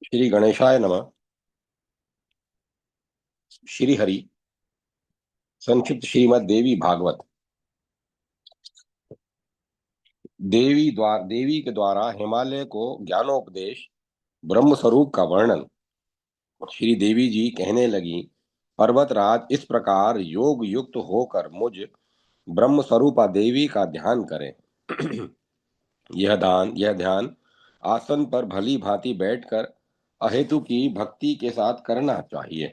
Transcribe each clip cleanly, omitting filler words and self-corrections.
श्री गणेशाय नमः। श्री हरि। संक्षिप्त श्रीमद् देवी भागवत। देवी के द्वारा हिमालय को ज्ञानोपदेश, ब्रह्म स्वरूप का वर्णन। श्री देवी जी कहने लगी, पर्वतराज इस प्रकार योग युक्त होकर मुझ ब्रह्म स्वरूपा देवी का ध्यान करें। यह ध्यान आसन पर भली भांति बैठकर अहेतु की भक्ति के साथ करना चाहिए।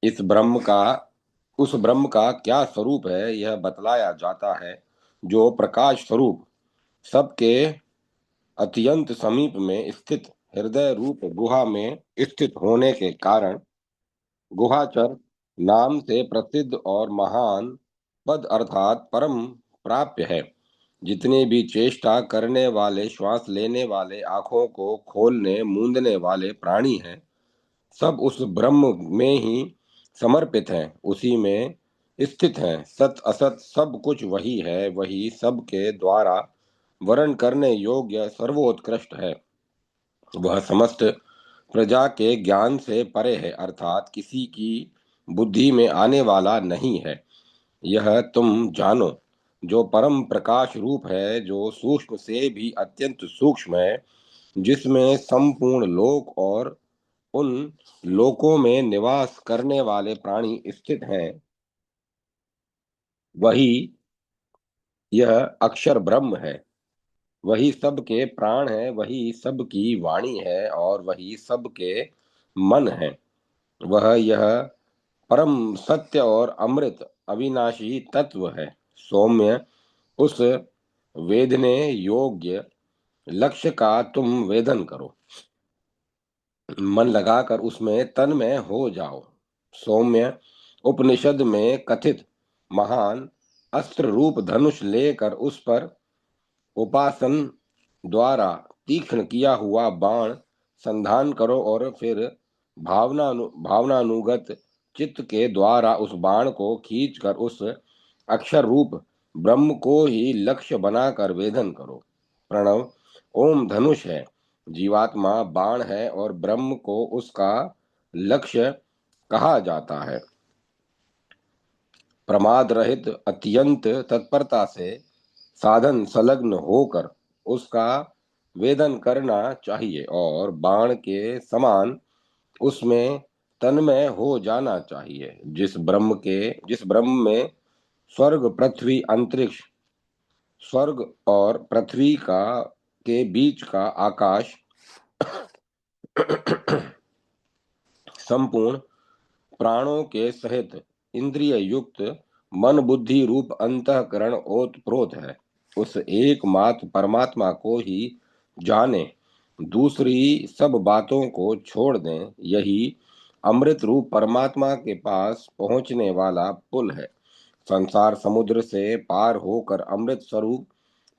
इस ब्रह्म का उस ब्रह्म का क्या स्वरूप है यह बतलाया जाता है, जो प्रकाश स्वरूप सबके अत्यंत समीप में स्थित हृदय रूप गुहा में स्थित होने के कारण गुहाचर नाम से प्रसिद्ध और महान पद अर्थात परम प्राप्य है। जितने भी चेष्टा करने वाले, श्वास लेने वाले, आंखों को खोलने मूंदने वाले प्राणी हैं, सब उस ब्रह्म में ही समर्पित हैं, उसी में स्थित हैं। सत असत सब कुछ वही है, वही सबके द्वारा वर्ण करने योग्य सर्वोत्कृष्ट है। वह समस्त प्रजा के ज्ञान से परे है, अर्थात किसी की बुद्धि में आने वाला नहीं है। यह तुम जानो। जो परम प्रकाश रूप है, जो सूक्ष्म से भी अत्यंत सूक्ष्म है, जिसमें संपूर्ण लोक और उन लोकों में निवास करने वाले प्राणी स्थित हैं, वही यह अक्षर ब्रह्म है। वही सबके प्राण है, वही सबकी वाणी है और वही सबके मन है। वह यह परम सत्य और अमृत अविनाशी तत्व है। सौम्य, उस वेदने योग्य लक्ष्य का तुम वेदन करो। मन लगाकर उसमें तन्मय हो जाओ। सौम्य, उपनिषद में कथित महान अस्त्र रूप धनुष लेकर उस पर उपासन द्वारा तीक्ष्ण किया हुआ बाण संधान करो और फिर भावनानुगत चित्त के द्वारा उस बाण को खींचकर उस अक्षर रूप ब्रह्म को ही लक्ष्य बनाकर वेदन करो। प्रणव ओम धनुष है, जीवात्मा बाण है और ब्रह्म को उसका लक्ष्य कहा जाता है। प्रमाद रहित अत्यंत तत्परता से साधन संलग्न होकर उसका वेदन करना चाहिए और बाण के समान उसमें तन्मय हो जाना चाहिए। जिस ब्रह्म में स्वर्ग पृथ्वी अंतरिक्ष, स्वर्ग और पृथ्वी का के बीच का आकाश, संपूर्ण प्राणों के सहित इंद्रिय युक्त मन बुद्धि रूप अंतःकरण ओतप्रोत है, उस एकमात्र परमात्मा को ही जाने, दूसरी सब बातों को छोड़ दें। यही अमृत रूप परमात्मा के पास पहुंचने वाला पुल है। संसार समुद्र से पार होकर अमृत स्वरूप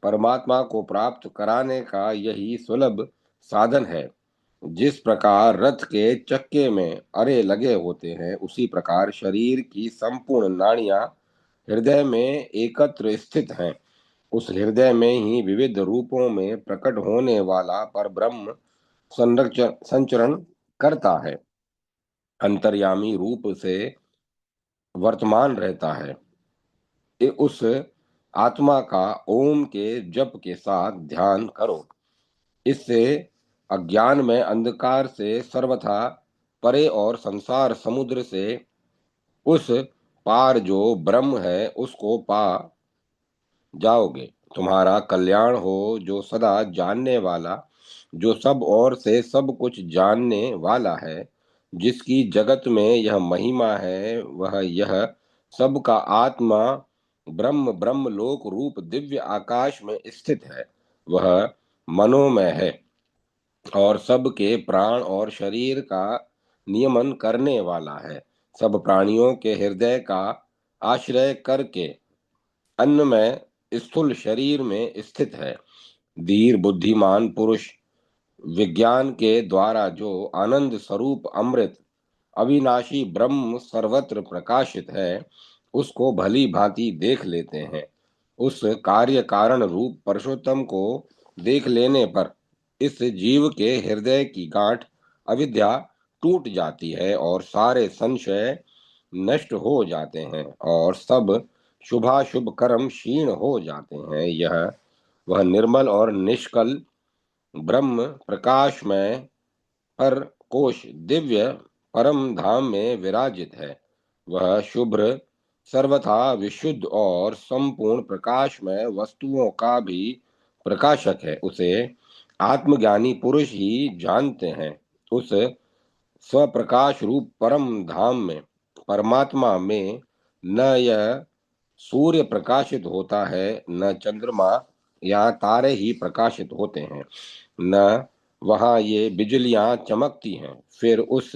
परमात्मा को प्राप्त कराने का यही सुलभ साधन है। जिस प्रकार रथ के चक्के में अरे लगे होते हैं, उसी प्रकार शरीर की संपूर्ण नाड़ियां हृदय में एकत्र स्थित हैं। उस हृदय में ही विविध रूपों में प्रकट होने वाला पर ब्रह्म संरक्षण संचरण करता है, अंतर्यामी रूप से वर्तमान रहता है। उस आत्मा का ओम के जप के साथ ध्यान करो। इससे अज्ञान में अंधकार से सर्वथा परे और संसार समुद्र से उस पार जो ब्रह्म है उसको पा जाओगे। तुम्हारा कल्याण हो, जो सदा जानने वाला, जो सब ओर से सब कुछ जानने वाला है, जिसकी जगत में यह महिमा है, वह यह सबका आत्मा ब्रह्म ब्रह्मलोक रूप दिव्य आकाश में स्थित है। वह मनोमय है और सबके प्राण और शरीर का नियमन करने वाला है। सब प्राणियों के हृदय का आश्रय करके अन्नमय स्थूल शरीर में स्थित है। धीर बुद्धिमान पुरुष विज्ञान के द्वारा जो आनंद स्वरूप अमृत अविनाशी ब्रह्म सर्वत्र प्रकाशित है, उसको भली भांति देख लेते हैं। उस कार्य कारण रूप परशुत्तम को देख लेने पर इस जीव के हृदय की गांठ अविद्या टूट जाती है और सारे संशय नष्ट हो जाते हैं और सब शुभाशुभ कर्म क्षीण हो जाते हैं। यह वह निर्मल और निष्कल ब्रह्म प्रकाश में पर कोश दिव्य परम धाम में विराजित है। वह शुभ्र सर्वथा विशुद्ध और संपूर्ण प्रकाश में वस्तुओं का भी प्रकाशक है। उसे आत्मज्ञानी पुरुष ही जानते हैं। उस स्वप्रकाश रूप परम धाम में परमात्मा में न यह सूर्य प्रकाशित होता है, न चंद्रमा या तारे ही प्रकाशित होते हैं, न वहाँ ये बिजलियां चमकती हैं। फिर उस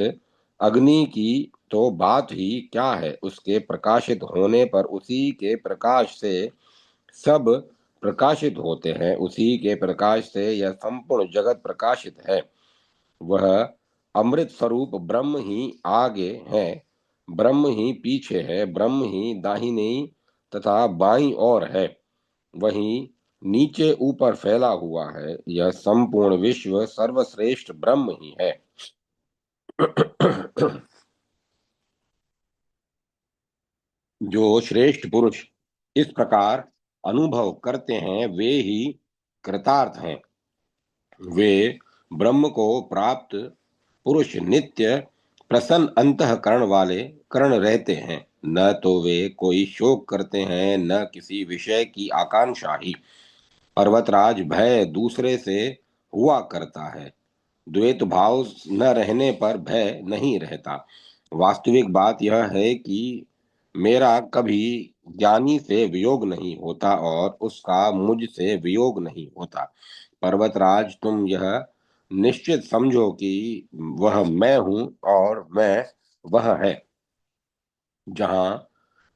अग्नि की तो बात ही क्या है। उसके प्रकाशित होने पर उसी के प्रकाश से सब प्रकाशित होते हैं। उसी के प्रकाश से यह संपूर्ण जगत प्रकाशित है। वह अमृत स्वरूप ब्रह्म ही आगे है, ब्रह्म ही पीछे है, ब्रह्म ही दाहिनी तथा बाईं ओर है, वहीं नीचे ऊपर फैला हुआ है। यह संपूर्ण विश्व सर्वश्रेष्ठ ब्रह्म ही है। जो श्रेष्ठ पुरुष इस प्रकार अनुभव करते हैं वे ही कृतार्थ हैं। वे ब्रह्म को प्राप्त पुरुष नित्य प्रसन्न अंतःकरण वाले करण रहते हैं। न तो वे कोई शोक करते हैं, न किसी विषय की आकांक्षा ही। पर्वतराज भय दूसरे से हुआ करता है, द्वैत भाव न रहने पर भय नहीं रहता। वास्तविक बात यह है कि मेरा कभी ज्ञानी से वियोग नहीं होता और उसका मुझसे वियोग नहीं होता। पर्वतराज तुम यह निश्चित समझो कि वह मैं हूँ और मैं वह है। जहाँ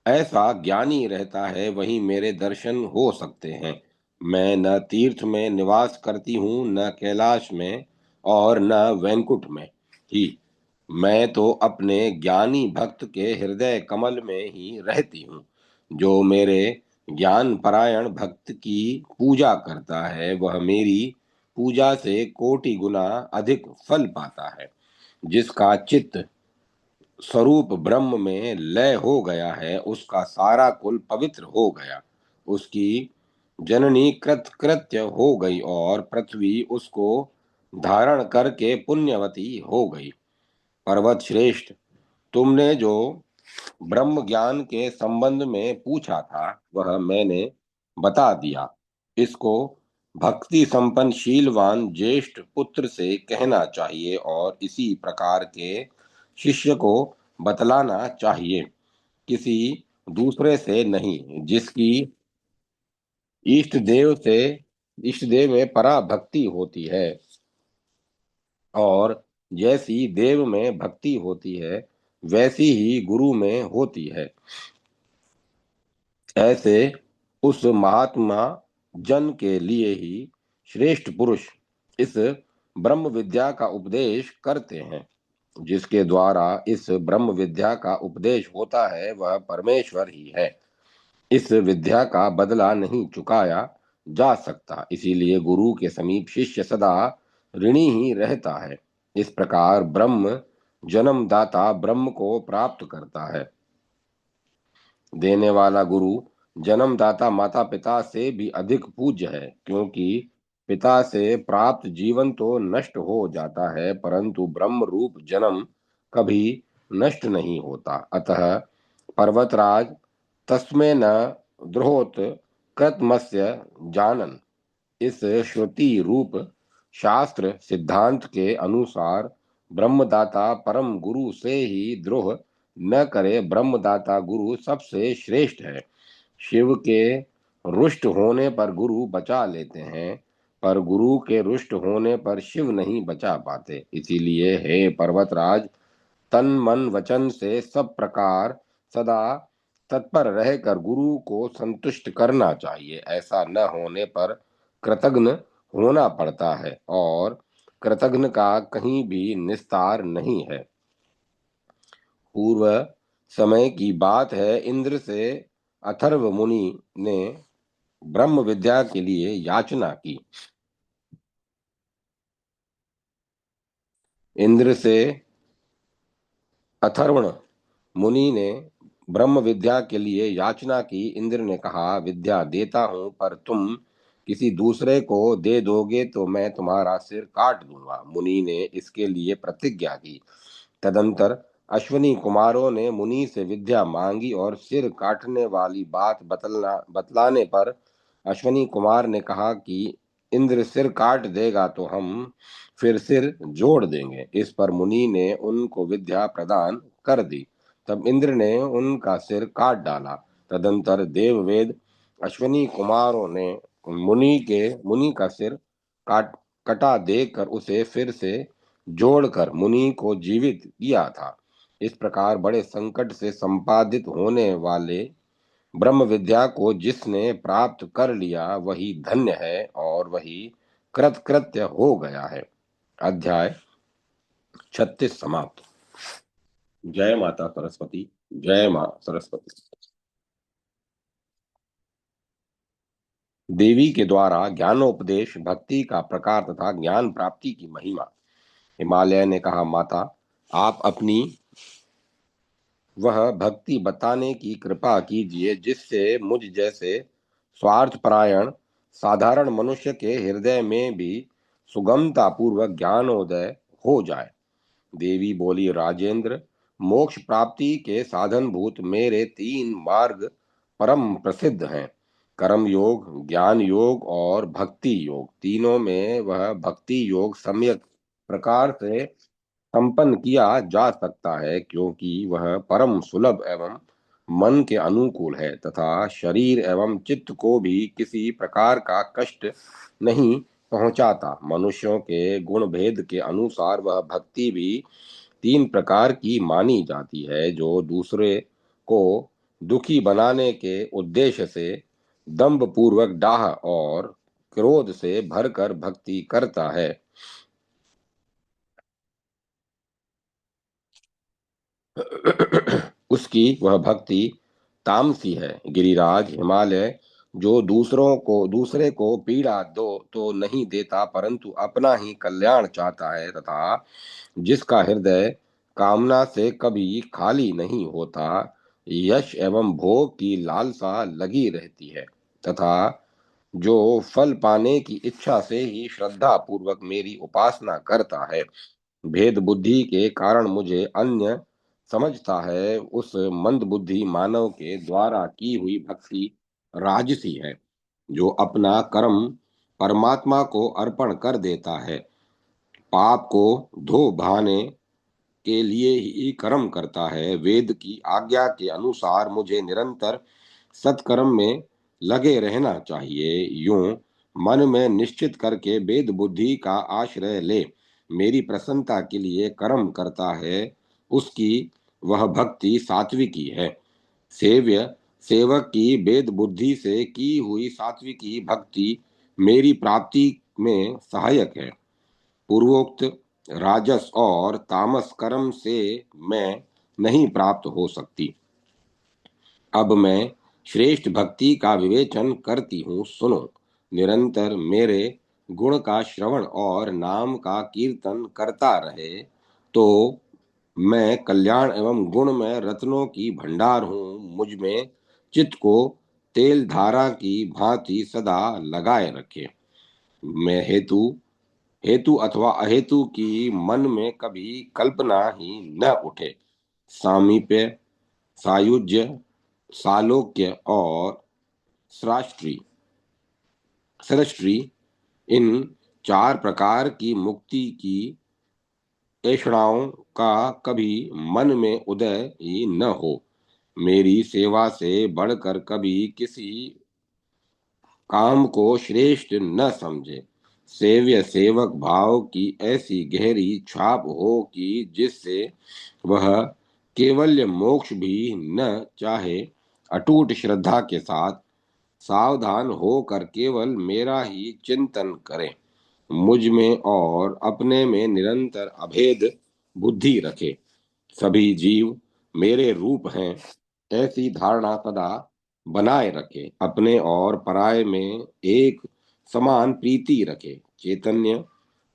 ऐसा ज्ञानी रहता है वहीं मेरे दर्शन हो सकते हैं। मैं न तीर्थ में निवास करती हूँ, न कैलाश में और न वैकुंठ में ही। मैं तो अपने ज्ञानी भक्त के हृदय कमल में ही रहती हूँ। जो मेरे ज्ञान परायण भक्त की पूजा करता है वह मेरी पूजा से कोटि गुना अधिक फल पाता है। जिसका चित्त स्वरूप ब्रह्म में लय हो गया है उसका सारा कुल पवित्र हो गया। उसकी जननी कृत्य हो गई और पृथ्वी उसको धारण करके पुण्यवती हो गई। पर्वत श्रेष्ठ, तुमने जो ब्रह्म ज्ञान के संबंध में पूछा था वह मैंने बता दिया। इसको भक्ति संपन्न शीलवान ज्येष्ठ पुत्र से कहना चाहिए और इसी प्रकार के शिष्य को बतलाना चाहिए, किसी दूसरे से नहीं। जिसकी इष्ट देव में परा भक्ति होती है और जैसी देव में भक्ति होती है वैसी ही गुरु में होती है। ऐसे उस महात्मा जन के लिए ही श्रेष्ठ पुरुष इस ब्रह्म विद्या का उपदेश करते हैं। जिसके द्वारा इस ब्रह्म विद्या का उपदेश होता है वह परमेश्वर ही है। इस विद्या का बदला नहीं चुकाया जा सकता, इसीलिए गुरु के समीप शिष्य सदा ऋणी ही रहता है। इस प्रकार ब्रह्म जन्मदाता ब्रह्म को प्राप्त करता है। देने वाला गुरु जन्मदाता माता पिता से भी अधिक पूज्य है, क्योंकि पिता से प्राप्त जीवन तो नष्ट हो जाता है परंतु ब्रह्म रूप जन्म कभी नष्ट नहीं होता। अतः पर्वतराज तस्मै न द्रोहोत कृतमस्य जानन। इस श्रुति रूप शास्त्र सिद्धांत के अनुसार ब्रह्मदाता परम गुरु से ही द्रोह न करे। ब्रह्मदाता गुरु सबसे श्रेष्ठ है। शिव के रुष्ट होने पर गुरु बचा लेते हैं, पर गुरु के रुष्ट होने पर शिव नहीं बचा पाते। इसीलिए हे पर्वतराज, तन मन वचन से सब प्रकार सदा तत्पर रहकर गुरु को संतुष्ट करना चाहिए। ऐसा न होने पर कृतघ्न होना पड़ता है और कृतघ्न का कहीं भी निस्तार नहीं है। पूर्व समय की बात है, इंद्र से अथर्व मुनि ने ब्रह्म विद्या के लिए याचना की। इंद्र से अथर्वण मुनि ने ब्रह्म विद्या के लिए याचना की। इंद्र ने कहा, विद्या देता हूं, पर तुम किसी दूसरे को दे दोगे तो मैं तुम्हारा सिर काट दूंगा। मुनि ने इसके लिए प्रतिज्ञा की। तदंतर अश्विनी कुमारों ने मुनि से विद्या मांगी और सिर काटने वाली बात बतलाने पर अश्विनी कुमार ने कहा कि इंद्र सिर काट देगा तो हम फिर सिर जोड़ देंगे। इस पर मुनि ने उनको विद्या प्रदान कर दी। तब इंद्र ने उनका सिर काट डाला। तदंतर देववेद अश्विनी कुमारों ने मुनि का सिर काट कटा देकर उसे फिर से जोड़कर मुनि को जीवित किया था। इस प्रकार बड़े संकट से संपादित होने वाले ब्रह्म विद्या को जिसने प्राप्त कर लिया वही धन्य है और वही कृतकृत्य हो गया है। अध्याय 36 समाप्त। जय माता सरस्वती। जय मां सरस्वती। देवी के द्वारा ज्ञानोपदेश, भक्ति का प्रकार तथा ज्ञान प्राप्ति की महिमा। हिमालय ने कहा, माता आप अपनी वह भक्ति बताने की कृपा कीजिए जिससे मुझ जैसे स्वार्थपरायण साधारण मनुष्य के हृदय में भी सुगमता पूर्वक ज्ञानोदय हो जाए। देवी बोली, राजेंद्र, मोक्ष प्राप्ति के साधनभूत मेरे 3 मार्ग परम प्रसिद्ध हैं, कर्म योग, ज्ञान योग और भक्ति योग। तीनों में वह भक्ति योग सम्यक प्रकार से संपन्न किया जा सकता है क्योंकि वह परम सुलभ एवं मन के अनुकूल है तथा शरीर एवं चित्त को भी किसी प्रकार का कष्ट नहीं पहुंचाता। मनुष्यों के गुण भेद के अनुसार वह भक्ति भी 3 प्रकार की मानी जाती है। जो दूसरे को दुखी बनाने के उद्देश्य से दंभ पूर्वक डाह और क्रोध से भरकर भक्ति करता है, उसकी वह भक्ति तामसी है। गिरिराज हिमालय, जो दूसरे को पीड़ा दो तो नहीं देता परंतु अपना ही कल्याण चाहता है तथा जिसका हृदय कामना से कभी खाली नहीं होता, यश एवं भोग की लालसा लगी रहती है तथा जो फल पाने की इच्छा से ही श्रद्धा पूर्वक मेरी उपासना करता है, भेद बुद्धि के कारण मुझे अन्य समझता है, उस मंद बुद्धि मानव के द्वारा की हुई भक्ति राजसी है। जो अपना कर्म परमात्मा को अर्पण कर देता है, पाप को धो बहाने के लिए ही कर्म करता है, वेद की आज्ञा के अनुसार मुझे निरंतर सत्कर्म में लगे रहना चाहिए। यूं मन में निश्चित करके वेद बुद्धि का आश्रय ले मेरी प्रसन्नता के लिए कर्म करता है, उसकी वह भक्ति सात्विकी है। सेव्य सेवक की वेद बुद्धि से की हुई सात्विकी भक्ति मेरी प्राप्ति में सहायक है। पूर्वोक्त राजस और तामस कर्म से मैं नहीं प्राप्त हो सकती। अब मैं श्रेष्ठ भक्ति का विवेचन करती हूँ, सुनो। निरंतर मेरे गुण का श्रवण और नाम का कीर्तन करता रहे तो मैं कल्याण एवं गुण में रत्नों की भंडार हूँ। मुझ में चित्त को तेल धारा की भांति सदा लगाए रखे। मैं हेतु हेतु अथवा अहेतु की मन में कभी कल्पना ही न उठे। सामीप्य, सायुज्य, सालोक्य और सृष्टि सृष्टि इन 4 प्रकार की मुक्ति की ऐषणाओं का कभी मन में उदय ही न हो। मेरी सेवा से बढ़कर कभी किसी काम को श्रेष्ठ न समझे। सेव्य सेवक भाव की ऐसी गहरी छाप हो कि जिससे वह केवल्य मोक्ष भी न चाहे, अटूट श्रद्धा के साथ सावधान होकर केवल मेरा ही चिंतन करें, मुझ में और अपने में निरंतर अभेद बुद्धि रखे। सभी जीव मेरे रूप हैं, ऐसी धारणा सदा बनाए रखे। अपने और पराये में एक समान प्रीति रखे। चैतन्य,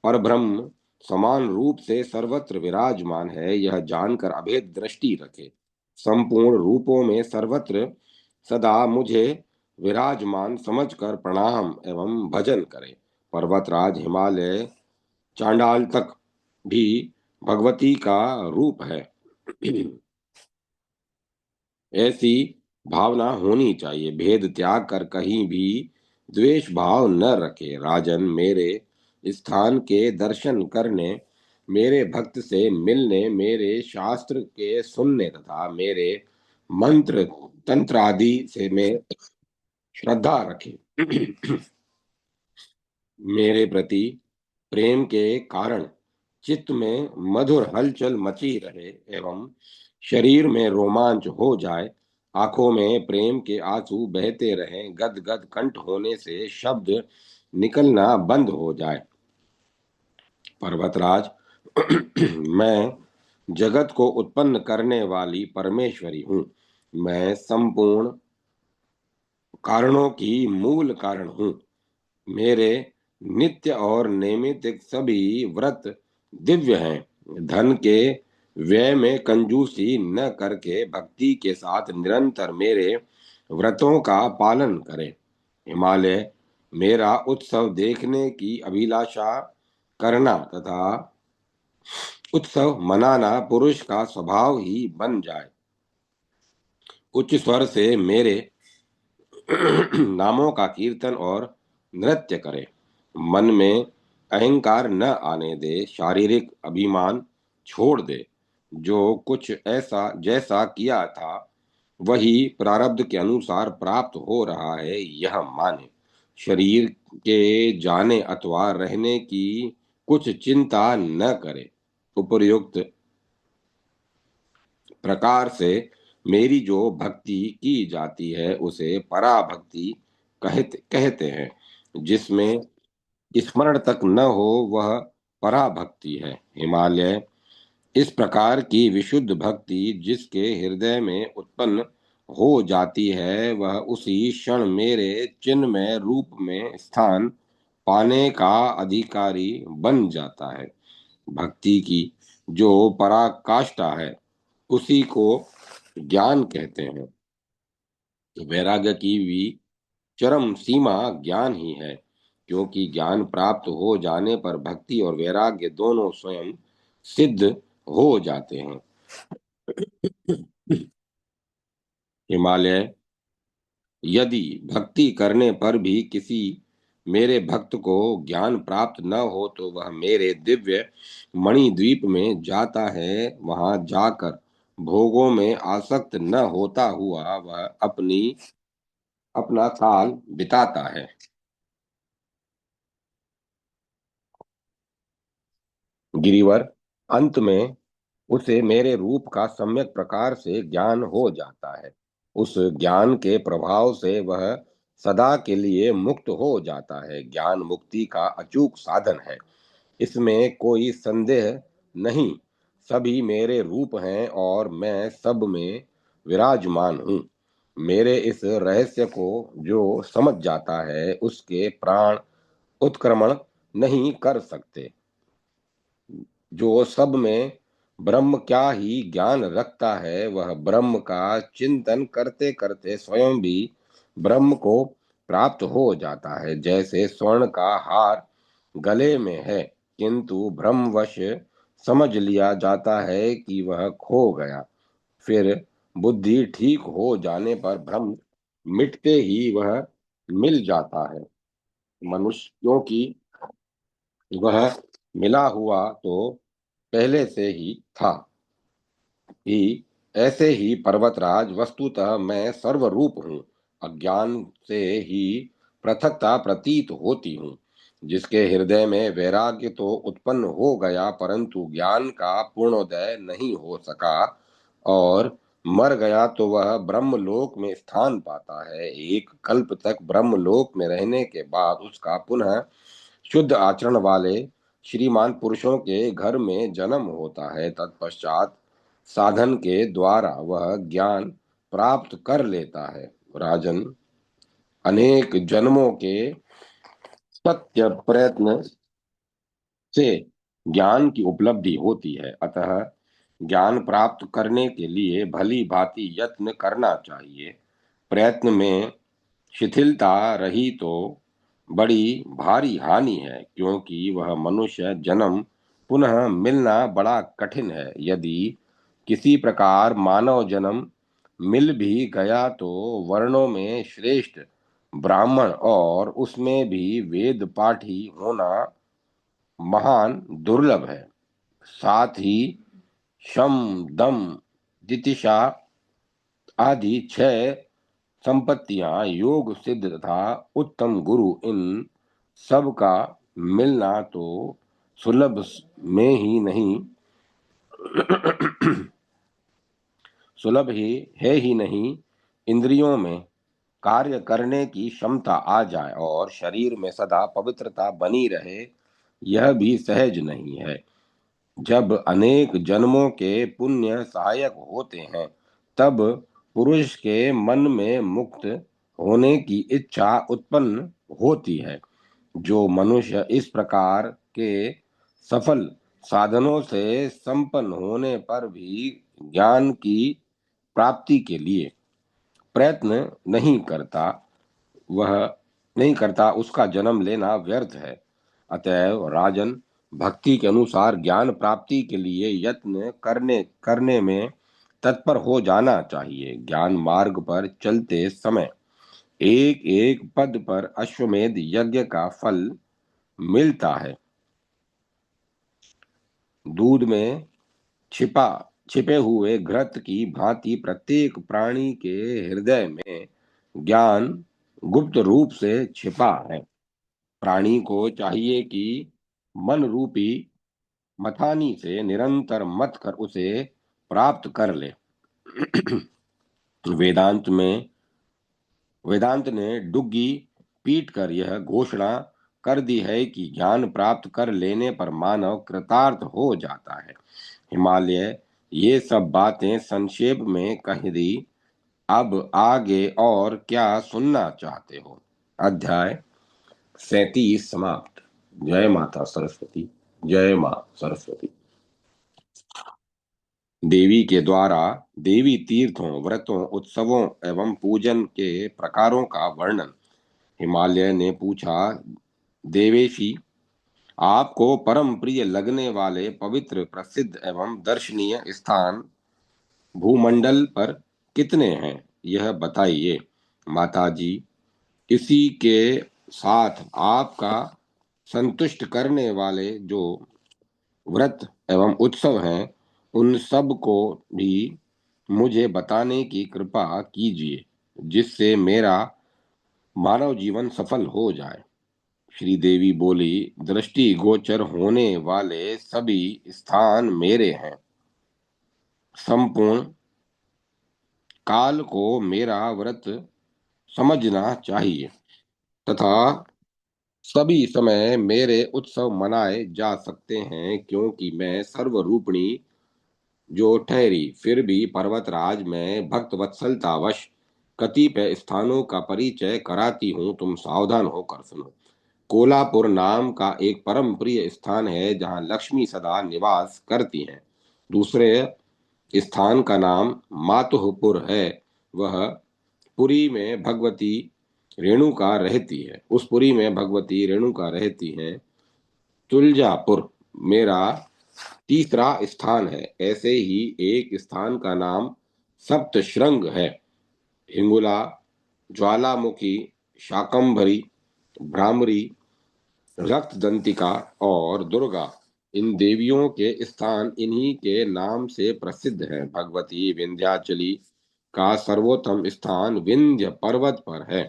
परब्रह्म समान रूप से सर्वत्र विराजमान है, यह जानकर अभेद दृष्टि रखे। संपूर्ण रूपों में सर्वत्र सदा मुझे विराजमान समझकर प्रणाम एवं भजन करे। पर्वतराज हिमालय चांडाल तक भी भगवती का रूप है। ऐसी भावना होनी चाहिए। भेद त्याग कर कहीं भी द्वेष भाव न रखे। राजन, मेरे स्थान के दर्शन करने, मेरे भक्त से मिलने, मेरे शास्त्र के सुनने तथा मेरे मंत्र तंत्र आदि से में श्रद्धा रखे। मेरे प्रति प्रेम के कारण चित्त में मधुर हलचल मची रहे एवं शरीर में रोमांच हो जाए, आंखों में प्रेम के आंसू बहते रहें, गद गद कंठ होने से शब्द निकलना बंद हो जाए। पर्वतराज, मैं जगत को उत्पन्न करने वाली परमेश्वरी हूँ। मैं संपूर्ण कारणों की मूल कारण हूँ। मेरे नित्य और नैमित्तिक सभी व्रत दिव्य हैं। धन के व्यय में कंजूसी न करके भक्ति के साथ निरंतर मेरे व्रतों का पालन करें। हिमालय मेरा उत्सव देखने की अभिलाषा करना तथा उत्सव मनाना पुरुष का स्वभाव ही बन जाए। उच्च स्वर से मेरे नामों का कीर्तन और नृत्य करे। मन में अहंकार न आने दे, शारीरिक अभिमान छोड़ दे। जो कुछ ऐसा जैसा किया था वही प्रारब्ध के अनुसार प्राप्त हो रहा है, यह माने। शरीर के जाने अथवा रहने की कुछ चिंता न करे। उपर्युक्त प्रकार से मेरी जो भक्ति की जाती है उसे पराभक्ति कहते हैं। जिसमें स्मरण तक न हो वह पराभक्ति है। हिमालय, इस प्रकार की विशुद्ध भक्ति जिसके हृदय में उत्पन्न हो जाती है वह उसी क्षण मेरे चिन्मय रूप में स्थान पाने का अधिकारी बन जाता है। भक्ति की जो पराकाष्ठा है उसी को ज्ञान कहते हैं। वैराग्य की भी चरम सीमा ज्ञान ही है, क्योंकि ज्ञान प्राप्त हो जाने पर भक्ति और वैराग्य दोनों स्वयं सिद्ध हो जाते हैं। हिमालय, यदि भक्ति करने पर भी किसी मेरे भक्त को ज्ञान प्राप्त न हो तो वह मेरे दिव्य मणिद्वीप में जाता है। वहां जाकर भोगों में आसक्त न होता हुआ वह अपना काल बिताता है। गिरिवर, अंत में उसे मेरे रूप का सम्यक प्रकार से ज्ञान हो जाता है। उस ज्ञान के प्रभाव से वह सदा के लिए मुक्त हो जाता है। ज्ञान मुक्ति का अचूक साधन है, इसमें कोई संदेह नहीं। सभी मेरे रूप हैं और मैं सब में विराजमान हूँ। मेरे इस रहस्य को जो समझ जाता है उसके प्राण उत्क्रमण नहीं कर सकते। जो सब में ब्रह्म क्या ही ज्ञान रखता है वह ब्रह्म का चिंतन करते करते स्वयं भी ब्रह्म को प्राप्त हो जाता है। जैसे स्वर्ण का हार गले में है किंतु भ्रमवश समझ लिया जाता है कि वह खो गया, फिर बुद्धि ठीक हो जाने पर भ्रम मिटते ही वह मिल जाता है। मनुष्यों की वह मिला हुआ तो पहले से ही था ही। ऐसे ही पर्वतराज, वस्तुतः मैं सर्वरूप हूँ। अज्ञान से ही पृथकता प्रतीत होती हूँ। जिसके हृदय में वैराग्य तो उत्पन्न हो गया परंतु ज्ञान का पूर्णोदय नहीं हो सका और मर गया तो वह ब्रह्मलोक में स्थान पाता है। एक कल्प तक ब्रह्मलोक में रहने के बाद उसका पुनः शुद्ध आचरण वाले श्रीमान पुरुषों के घर में जन्म होता है। तत्पश्चात साधन के द्वारा वह ज्ञान प्राप्त कर लेता है। राजन, अनेक जन्मों के सत्य प्रयत्न से ज्ञान की उपलब्धि होती है। अतः ज्ञान प्राप्त करने के लिए भली भांति यत्न करना चाहिए। प्रयत्न में शिथिलता रही तो बड़ी भारी हानि है, क्योंकि वह मनुष्य जन्म पुनः मिलना बड़ा कठिन है। यदि किसी प्रकार मानव जन्म मिल भी गया तो वर्णों में श्रेष्ठ ब्राह्मण और उसमें भी वेद पाठी होना महान दुर्लभ है। साथ ही शम, दम, तितिक्षा आदि 6 संपत्तियां, योग सिद्ध तथा उत्तम गुरु, इन सब का मिलना तो सुलभ में ही नहीं सुलभ ही नहीं, इंद्रियों में कार्य करने की क्षमता आ जाए और शरीर में सदा पवित्रता बनी रहे, यह भी सहज नहीं है। जब अनेक जन्मों के पुण्य सहायक होते हैं, तब पुरुष के मन में मुक्त होने की इच्छा उत्पन्न होती है। जो मनुष्य इस प्रकार के सफल साधनों से संपन्न होने पर भी ज्ञान की प्राप्ति के लिए प्रयत्न वह नहीं करता, उसका जन्म लेना व्यर्थ है। अतएव राजन, भक्ति के अनुसार ज्ञान प्राप्ति के लिए यत्न करने में तत्पर हो जाना चाहिए। ज्ञान मार्ग पर चलते समय एक एक पद पर अश्वमेध यज्ञ का फल मिलता है। दूध में छिपे हुए घृत की भांति प्रत्येक प्राणी के हृदय में ज्ञान गुप्त रूप से छिपा है। प्राणी को चाहिए कि मन रूपी मथानी से निरंतर मथ कर उसे प्राप्त कर ले। वेदांत में वेदांत ने डुग्गी पीट कर यह घोषणा कर दी है कि ज्ञान प्राप्त कर लेने पर मानव कृतार्थ हो जाता है। हिमालय ये सब बातें संक्षेप में कह दी। अब आगे और क्या सुनना चाहते हो? अध्याय 37 समाप्त। जय माता सरस्वती। जय मां सरस्वती। देवी के द्वारा देवी तीर्थों, व्रतों, उत्सवों एवं पूजन के प्रकारों का वर्णन। हिमालय ने पूछा, देवेशी, आपको परम प्रिय लगने वाले पवित्र, प्रसिद्ध एवं दर्शनीय स्थान भूमंडल पर कितने हैं, यह बताइए। माताजी, इसी के साथ आपका संतुष्ट करने वाले जो व्रत एवं उत्सव हैं, उन सब को भी मुझे बताने की कृपा कीजिए, जिससे मेरा मानव जीवन सफल हो जाए। श्री देवी बोली, दृष्टि गोचर होने वाले सभी स्थान मेरे हैं। संपूर्ण काल को मेरा व्रत समझना चाहिए तथा सभी समय मेरे उत्सव मनाए जा सकते हैं, क्योंकि मैं सर्वरूपिणी जो ठहरी, फिर भी पर्वतराज में भक्त वत्सलतावश कतिपय स्थानों का परिचय कराती हूँ, तुम सावधान होकर सुनो। कोल्हापुर नाम का एक परम प्रिय स्थान है, जहाँ लक्ष्मी सदा निवास करती हैं। दूसरे स्थान का नाम मातुहपुर है। वह पुरी में भगवती रेणुका रहती है। उस पुरी में भगवती रेणुका रहती हैं। तुलजापुर मेरा तीसरा स्थान है। ऐसे ही एक स्थान का नाम सप्तशृंग है। हिंगुला, ज्वालामुखी, शाकंभरी, भ्रामरी, रक्तदंतिका और दुर्गा, इन देवियों के स्थान इन्हीं के नाम से प्रसिद्ध हैं। भगवती विंध्याचली का सर्वोत्तम स्थान विंध्य पर्वत पर है।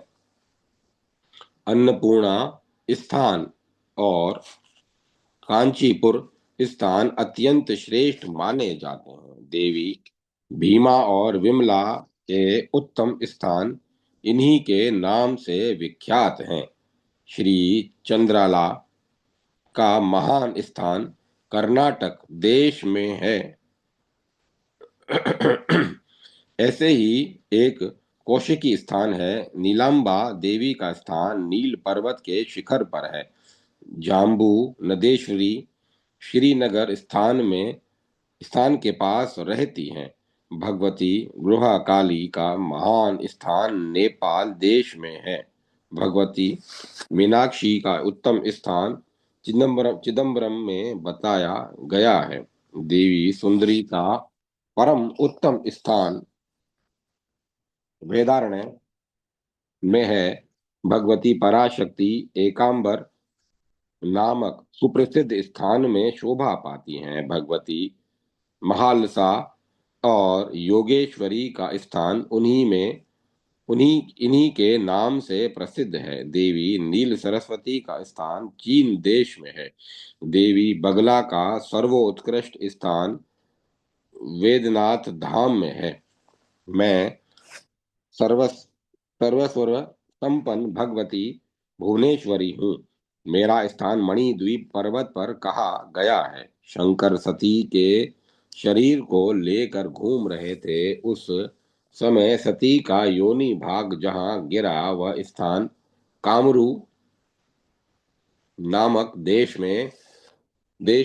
अन्नपूर्णा स्थान और कांचीपुर स्थान अत्यंत श्रेष्ठ माने जाते हैं। देवी भीमा और विमला के उत्तम स्थान इन्हीं के नाम से विख्यात हैं। श्री चंद्राला का महान स्थान कर्नाटक देश में है। ऐसे ही एक कौशिकी स्थान है। नीलांबा देवी का स्थान नील पर्वत के शिखर पर है। जाम्बू नदेश्वरी श्रीनगर स्थान के पास रहती हैं। भगवती गृहा काली का महान स्थान नेपाल देश में है। भगवती मीनाक्षी का उत्तम स्थान चिदम्बरम में बताया गया है। देवी सुंदरी का परम उत्तम स्थान वेदारण्य में है। भगवती पराशक्ति एकांबर नामक सुप्रसिद्ध स्थान में शोभा पाती हैं। भगवती महालसा और योगेश्वरी का स्थान उन्हीं इन्हीं के नाम से प्रसिद्ध है। देवी नील सरस्वती का स्थान चीन देश में है। देवी बगला का सर्वोत्कृष्ट स्थान वेदनाथ धाम में है। मैं सर्वस्वर संपन्न भगवती भुवनेश्वरी हूँ। मेरा स्थान मणिद्वीप पर्वत पर कहा गया है। शंकर सती के शरीर को लेकर घूम रहे थे। उस समय सती का योनि भाग जहाँ गिरा वह स्थान कामरू नामक देश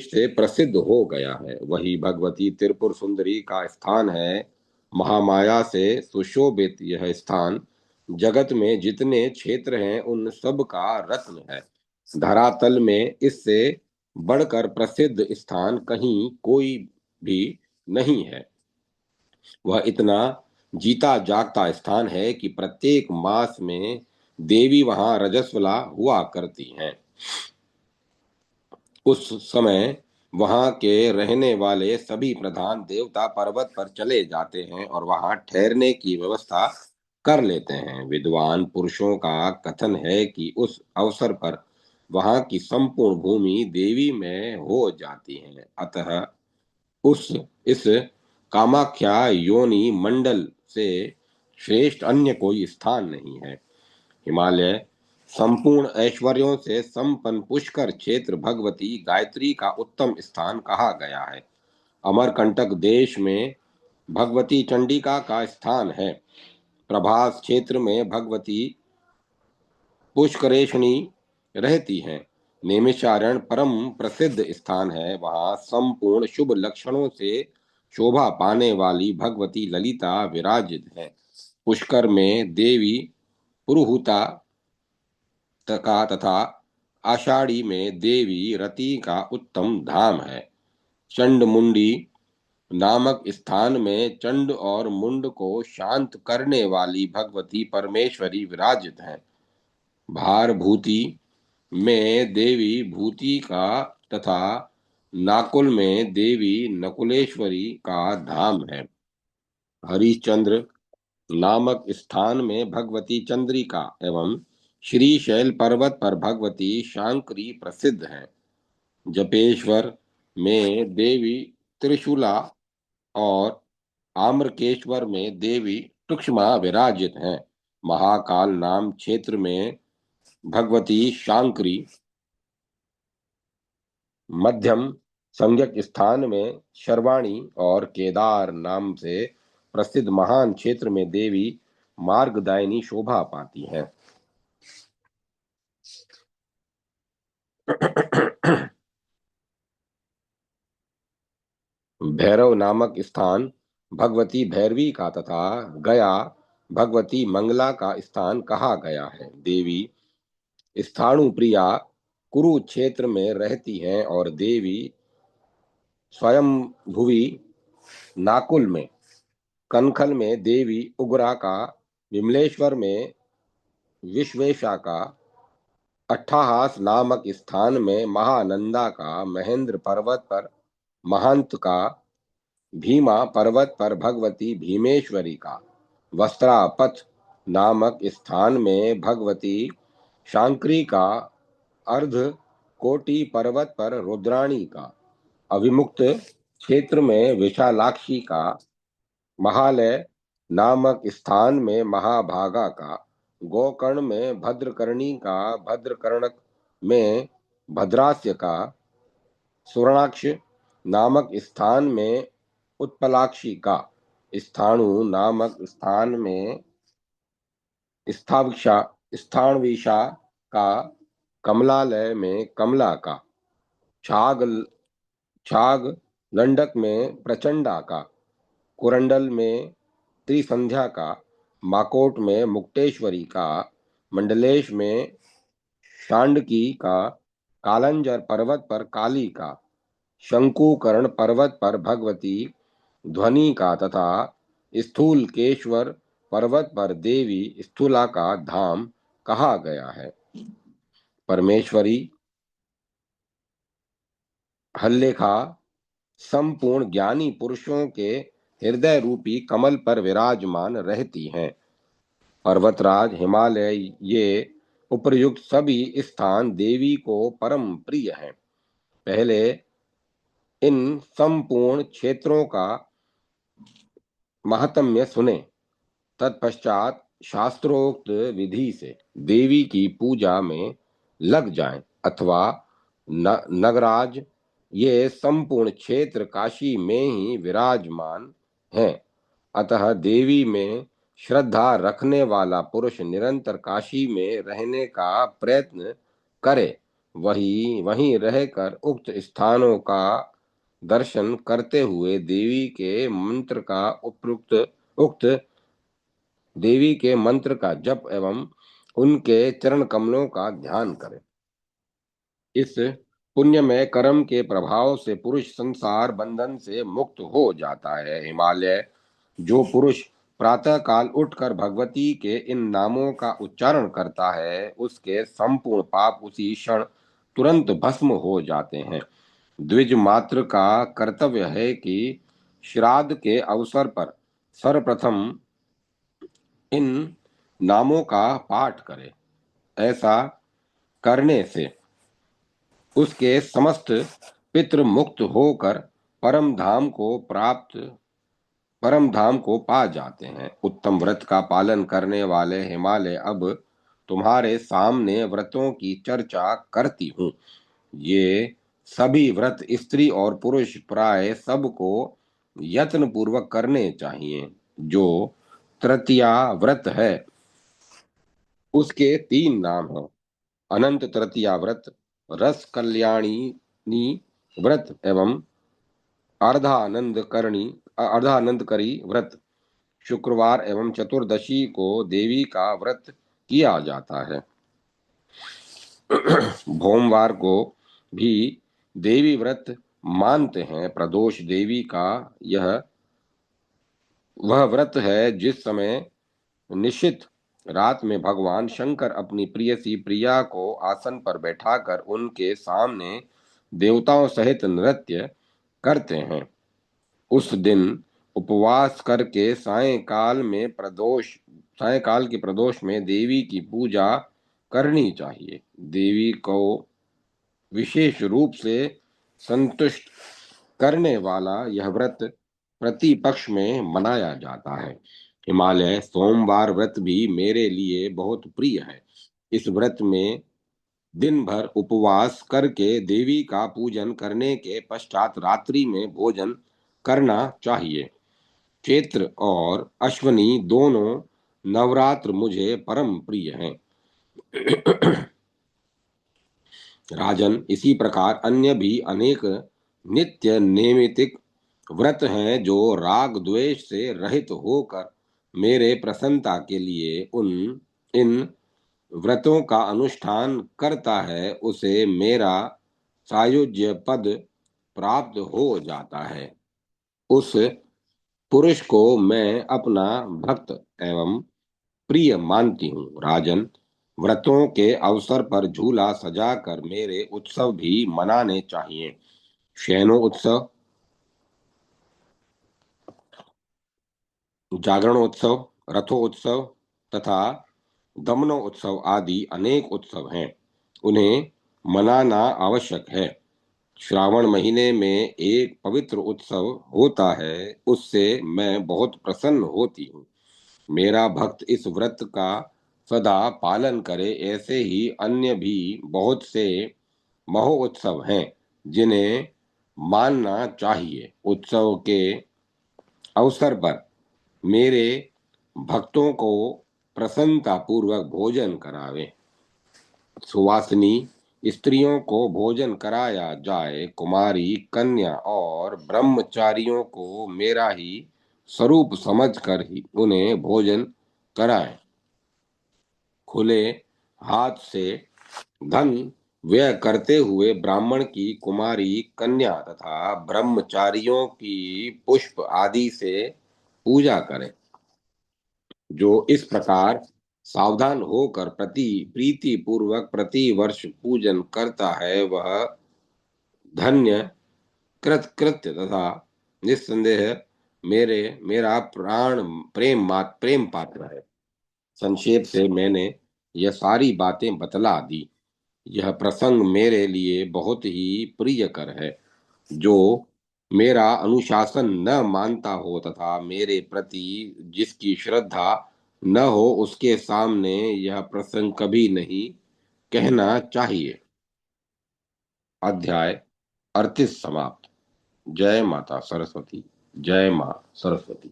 से प्रसिद्ध हो गया है। वही भगवती त्रिपुर सुंदरी का स्थान है। महामाया से सुशोभित यह स्थान जगत में जितने क्षेत्र हैं उन सब का रत्न है। धरातल में इससे बढ़कर प्रसिद्ध स्थान कहीं कोई भी नहीं है। वह इतना जीता जागता स्थान है कि प्रत्येक मास में देवी वहां रजस्वला हुआ करती हैं। उस समय वहां के रहने वाले सभी प्रधान देवता पर्वत पर चले जाते हैं और वहां ठहरने की व्यवस्था कर लेते हैं। विद्वान पुरुषों का कथन है कि उस अवसर पर वहां की संपूर्ण भूमि देवी में हो जाती है। अतः उस इस कामाख्या योनि मंडल से श्रेष्ठ अन्य कोई स्थान नहीं है। हिमालय संपूर्ण ऐश्वर्यों से संपन्न पुष्कर क्षेत्र भगवती गायत्री का उत्तम स्थान कहा गया है। अमरकंटक देश में भगवती चंडिका का स्थान है। प्रभास क्षेत्र में भगवती पुष्करेशनी रहती हैं। नैमिषारण्य परम प्रसिद्ध स्थान है। वहां संपूर्ण शुभ लक्षणों से शोभा पाने वाली भगवती ललिता विराजित है। पुष्कर में देवी पुरुहुता तथा आषाढ़ी में देवी रति का उत्तम धाम है। चंडमुंडी नामक स्थान में चंड और मुंड को शांत करने वाली भगवती परमेश्वरी विराजित है। भारभूति में देवी भूति का तथा नाकुल में देवी नकुलेश्वरी का धाम है। हरिश्चंद्र नामक स्थान में भगवती चंद्रिका एवं श्रीशैल पर्वत पर भगवती शांकरी प्रसिद्ध है। जपेश्वर में देवी त्रिशूला और आम्रकेश्वर में देवी सूक्ष्मा विराजित हैं। महाकाल नाम क्षेत्र में भगवती शांकरी, मध्यम संज्ञक स्थान में शर्वाणी और केदार नाम से प्रसिद्ध महान क्षेत्र में देवी मार्गदायिनी शोभा पाती हैं। भैरव नामक स्थान भगवती भैरवी का तथा गया भगवती मंगला का स्थान कहा गया है। देवी स्थाणु प्रिया कुरुक्षेत्र में रहती हैं और देवी स्वयं भुवि नाकुल में, कनखल में देवी उग्रा का, विमलेश्वर में विश्वेशा का, अट्ठाहास नामक स्थान में महानंदा का, महेंद्र पर्वत पर महंत का, भीमा पर्वत पर भगवती भीमेश्वरी का, वस्त्रापथ नामक स्थान में भगवती शांकरी का, अर्ध कोटि पर्वत पर रुद्राणी का, अविमुक्त क्षेत्र में विशालाक्षी का, महालय नामक स्थान में महाभागा का, गोकर्ण में भद्रकर्णी का, भद्रकर्णक में भद्रास्य का, सुवर्णाक्ष नामक स्थान में उत्पलाक्षी का, स्थाणु नामक स्थान में स्थाविषा स्थानविषा का, कमलालय में कमला का, छाग छाग गंडक में प्रचंडा का, कुरंडल में त्रिसंध्या का, माकोट में मुक्तेश्वरी का, मंडलेश में शांडकी का, कालंजर पर्वत पर काली का, शंकुकर्ण पर्वत पर भगवती ध्वनि का तथा स्थूलकेश्वर पर्वत पर देवी स्थूला का धाम कहा गया है। परमेश्वरी हल्लेखा संपूर्ण ज्ञानी पुरुषों के हृदय रूपी कमल पर विराजमान रहती हैं। पर्वतराज हिमालय ये उपर्युक्त सभी स्थान देवी को परम प्रिय हैं। पहले इन संपूर्ण क्षेत्रों का महात्म्य सुने, तत्पश्चात शास्त्रोक्त विधि से देवी की पूजा में लग जाएं, अथवा नगराज ये संपूर्ण क्षेत्र काशी में ही विराजमान हैं। अतः देवी में श्रद्धा रखने वाला पुरुष निरंतर काशी में रहने का प्रयत्न करे, वहीं रहकर उक्त स्थानों का दर्शन करते हुए उक्त देवी के मंत्र का जप एवं उनके चरण कमलों का ध्यान करें। इस पुण्यमय कर्म के प्रभाव से पुरुष संसार बंधन से मुक्त हो जाता है। हिमालय जो पुरुष प्रातः काल उठकर भगवती के इन नामों का उच्चारण करता है, उसके संपूर्ण पाप उसी क्षण तुरंत भस्म हो जाते हैं। द्विज मात्र का कर्तव्य है कि श्राद्ध के अवसर पर सर्वप्रथम इन नामों का पाठ करे। ऐसा करने से उसके समस्त पितृ मुक्त होकर परम धाम को पा जाते हैं। उत्तम व्रत का पालन करने वाले हिमालय, अब तुम्हारे सामने व्रतों की चर्चा करती हूँ। ये सभी व्रत स्त्री और पुरुष प्राय सबको यत्न पूर्वक करने चाहिए। जो तृतीया व्रत है उसके 3 नाम हैं: अनंत तृतीया व्रत, रस कल्याणी व्रत एवं अर्धानंदकरी व्रत। शुक्रवार एवं चतुर्दशी को देवी का व्रत किया जाता है। भोमवार को भी देवी व्रत मानते हैं। प्रदोष देवी का वह व्रत है जिस समय निश्चित रात में भगवान शंकर अपनी प्रियसी प्रिया को आसन पर बैठाकर उनके सामने देवताओं सहित नृत्य करते हैं। उस दिन उपवास करके सायंकाल के प्रदोष में देवी की पूजा करनी चाहिए। देवी को विशेष रूप से संतुष्ट करने वाला यह व्रत प्रतिपक्ष में मनाया जाता है। हिमालय सोमवार व्रत भी मेरे लिए बहुत प्रिय है। इस व्रत में दिन भर उपवास करके देवी का पूजन करने के पश्चात रात्रि में भोजन करना चाहिए। चैत्र और अश्वनी दोनों नवरात्र मुझे परम प्रिय हैं। राजन, इसी प्रकार अन्य भी अनेक नित्य नैमित्तिक व्रत हैं जो राग द्वेष से रहित होकर मेरे प्रसन्नता के लिए इन व्रतों का अनुष्ठान करता है, उसे मेरा सायुज्य पद प्राप्त हो जाता है। उस पुरुष को मैं अपना भक्त एवं प्रिय मानती हूँ। राजन, व्रतों के अवसर पर झूला सजाकर मेरे उत्सव भी मनाने चाहिए। शयनो उत्सव, जागरणोत्सव, रथोत्सव तथा दमनोत्सव आदि अनेक उत्सव हैं। उन्हें मनाना आवश्यक है। श्रावण महीने में एक पवित्र उत्सव होता है, उससे मैं बहुत प्रसन्न होती हूँ। मेरा भक्त इस व्रत का सदा पालन करे। ऐसे ही अन्य भी बहुत से महोत्सव हैं जिन्हें मानना चाहिए। उत्सव के अवसर पर मेरे भक्तों को प्रसन्नता पूर्वक भोजन करावे। सुवासिनी, स्त्रियों को भोजन कराया जाए, कुमारी, कन्या और ब्रह्मचारियों को मेरा ही स्वरूप समझकर ही उन्हें भोजन कराएं। खुले हाथ से धन व्यय करते हुए ब्राह्मण की कुमारी, कन्या तथा ब्रह्मचारियों की पुष्प आदि से पूजा करें। जो इस प्रकार सावधान होकर प्रीति पूर्वक प्रति वर्ष पूजन करता है, वह धन्य, कृतकृत्य तथा निस्संदेह मेरा प्रेम पात्र है। संक्षेप से मैंने यह सारी बातें बतला दी। यह प्रसंग मेरे लिए बहुत ही प्रियकर है। जो मेरा अनुशासन न मानता हो तथा मेरे प्रति जिसकी श्रद्धा न हो, उसके सामने यह प्रसंग कभी नहीं कहना चाहिए। अध्याय 38 समाप्त। जय माता सरस्वती। जय मां सरस्वती।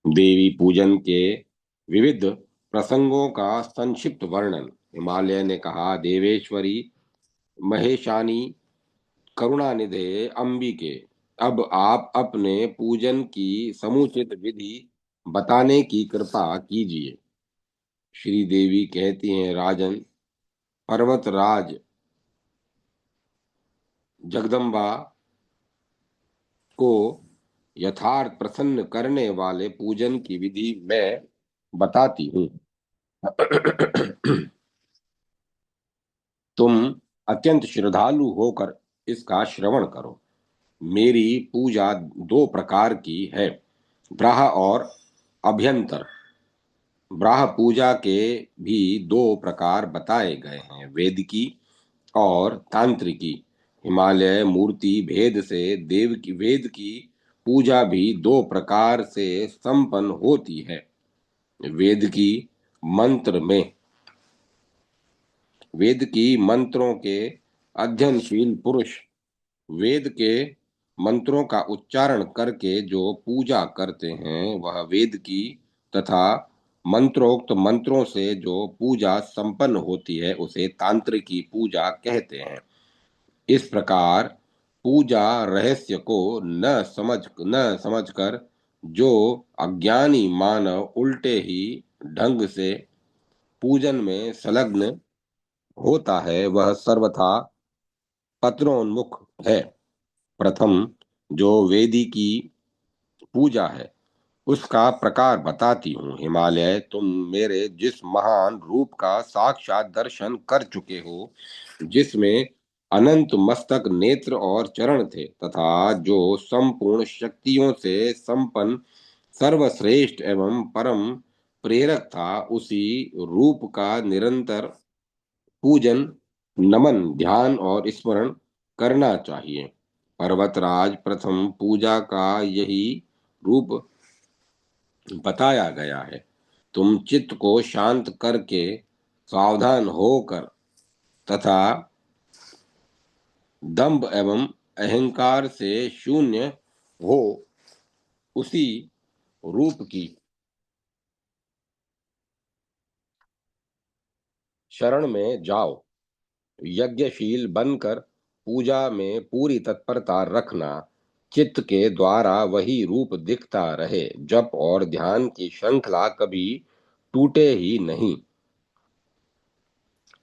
देवी पूजन के विविध प्रसंगों का संक्षिप्त वर्णन। हिमालय ने कहा, देवेश्वरी, महेशानी, करुणानिधे अंबिके, अब आप अपने पूजन की समुचित विधि बताने की कृपा कीजिए। श्री देवी कहती हैं, राजन, पर्वतराज जगदम्बा को यथार्थ प्रसन्न करने वाले पूजन की विधि मैं बताती हूँ। तुम अत्यंत श्रद्धालु होकर इसका श्रवण करो। मेरी पूजा दो प्रकार की है, ब्राह और अभ्यंतर। ब्राह पूजा के भी दो प्रकार बताए गए हैं, वेदिकी और तांत्रिकी। हिमालय मूर्ति भेद से देव की वेद की पूजा भी दो प्रकार से संपन्न होती है। वेद की मंत्र में वेद की मंत्रों के अध्ययनशील पुरुष वेद के मंत्रों का उच्चारण करके जो पूजा करते हैं, वह वेद की तथा मंत्रोक्त मंत्रों से जो पूजा संपन्न होती है, उसे तांत्रिकी पूजा कहते हैं। इस प्रकार पूजा रहस्य को न समझकर जो अज्ञानी मानव उल्टे ही ढंग से पूजन में संलग्न होता है, वह सर्वथा पत्रोन्मुख है। प्रथम जो वेदी की पूजा है, उसका प्रकार बताती हूँ। हिमालय, तुम मेरे जिस महान रूप का साक्षात दर्शन कर चुके हो, जिसमें अनंत मस्तक, नेत्र और चरण थे, तथा जो संपूर्ण शक्तियों से संपन्न सर्वश्रेष्ठ एवं परम प्रेरक था, उसी रूप का निरंतर पूजन, नमन, ध्यान और स्मरण करना चाहिए। पर्वतराज, प्रथम पूजा का यही रूप बताया गया है। तुम चित्त को शांत करके, सावधान होकर तथा दंभ एवं अहंकार से शून्य हो, उसी रूप की शरण में जाओ। यज्ञशील बनकर पूजा में पूरी तत्परता रखना। चित्त के द्वारा वही रूप दिखता रहे। जप और ध्यान की श्रृंखला कभी टूटे ही नहीं।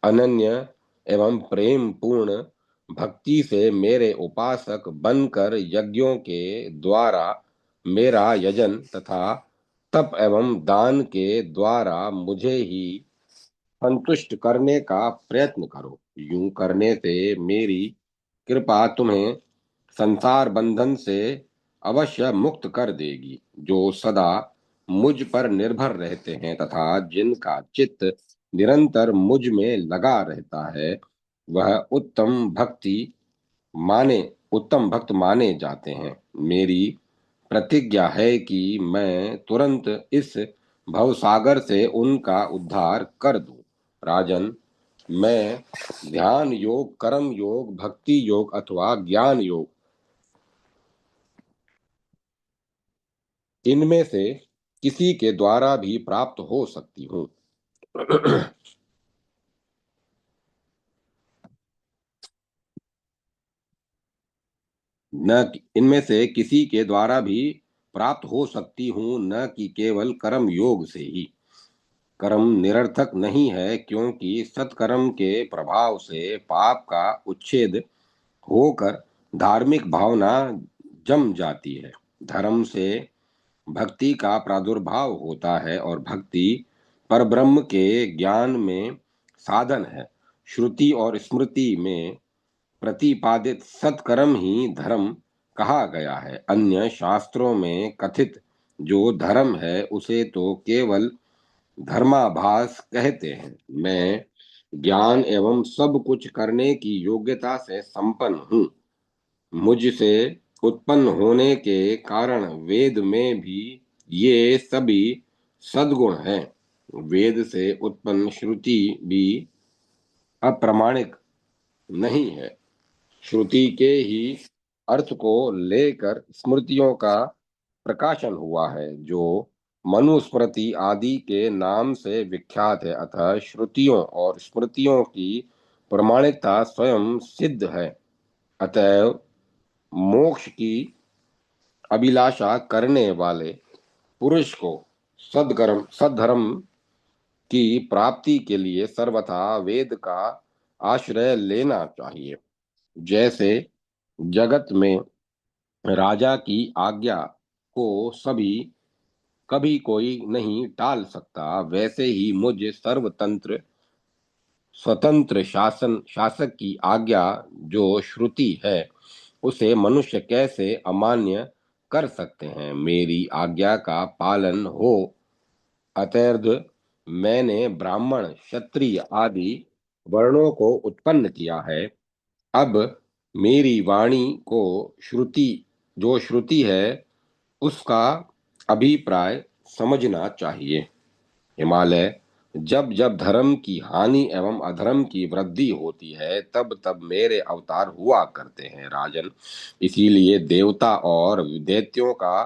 अनन्य एवं प्रेम पूर्ण भक्ति से मेरे उपासक बनकर यज्ञों के द्वारा मेरा यजन तथा तप एवं दान के द्वारा मुझे ही संतुष्ट करने का प्रयत्न करो। यूं करने से मेरी कृपा तुम्हें संसार बंधन से अवश्य मुक्त कर देगी। जो सदा मुझ पर निर्भर रहते हैं तथा जिनका चित्त निरंतर मुझ में लगा रहता है, वह माने उत्तम भक्त माने जाते हैं। मेरी प्रतिज्ञा है कि मैं तुरंत इस भवसागर से उनका उद्धार कर दूं। राजन, मैं ध्यान योग, कर्म योग, भक्ति योग अथवा ज्ञान योग, इनमें से किसी के द्वारा भी प्राप्त हो सकती हूँ। न इनमें से किसी के द्वारा भी प्राप्त हो सकती हूँ, न कि केवल कर्म योग से ही। कर्म निरर्थक नहीं है, क्योंकि सत्कर्म के प्रभाव से पाप का उच्छेद होकर धार्मिक भावना जम जाती है। धर्म से भक्ति का प्रादुर्भाव होता है और भक्ति परब्रह्म के ज्ञान में साधन है। श्रुति और स्मृति में प्रतिपादित सत्कर्म ही धर्म कहा गया है। अन्य शास्त्रों में कथित जो धर्म है उसे तो केवल धर्माभास कहते हैं। मैं ज्ञान एवं सब कुछ करने की योग्यता से संपन्न हूँ। मुझसे उत्पन्न होने के कारण वेद में भी ये सभी सद्गुण हैं। वेद से उत्पन्न श्रुति भी अप्रामाणिक नहीं है। श्रुति के ही अर्थ को लेकर स्मृतियों का प्रकाशन हुआ है, जो मनुस्मृति आदि के नाम से विख्यात है। अतः श्रुतियों और स्मृतियों की प्रमाणिकता स्वयं सिद्ध है। अतएव मोक्ष की अभिलाषा करने वाले पुरुष को सद्धर्म की प्राप्ति के लिए सर्वथा वेद का आश्रय लेना चाहिए। जैसे जगत में राजा की आज्ञा को सभी कभी कोई नहीं टाल सकता, वैसे ही मुझ सर्वतंत्र स्वतंत्र शासक की आज्ञा जो श्रुति है उसे मनुष्य कैसे अमान्य कर सकते हैं। मेरी आज्ञा का पालन हो, अतएव मैंने ब्राह्मण क्षत्रिय आदि वर्णों को उत्पन्न किया है। अब मेरी वाणी को श्रुति जो श्रुति है उसका अभिप्राय समझना चाहिए। हिमालय, जब जब धर्म की हानि एवं अधर्म की वृद्धि होती है तब तब मेरे अवतार हुआ करते हैं राजन। इसीलिए देवता और दैत्यों का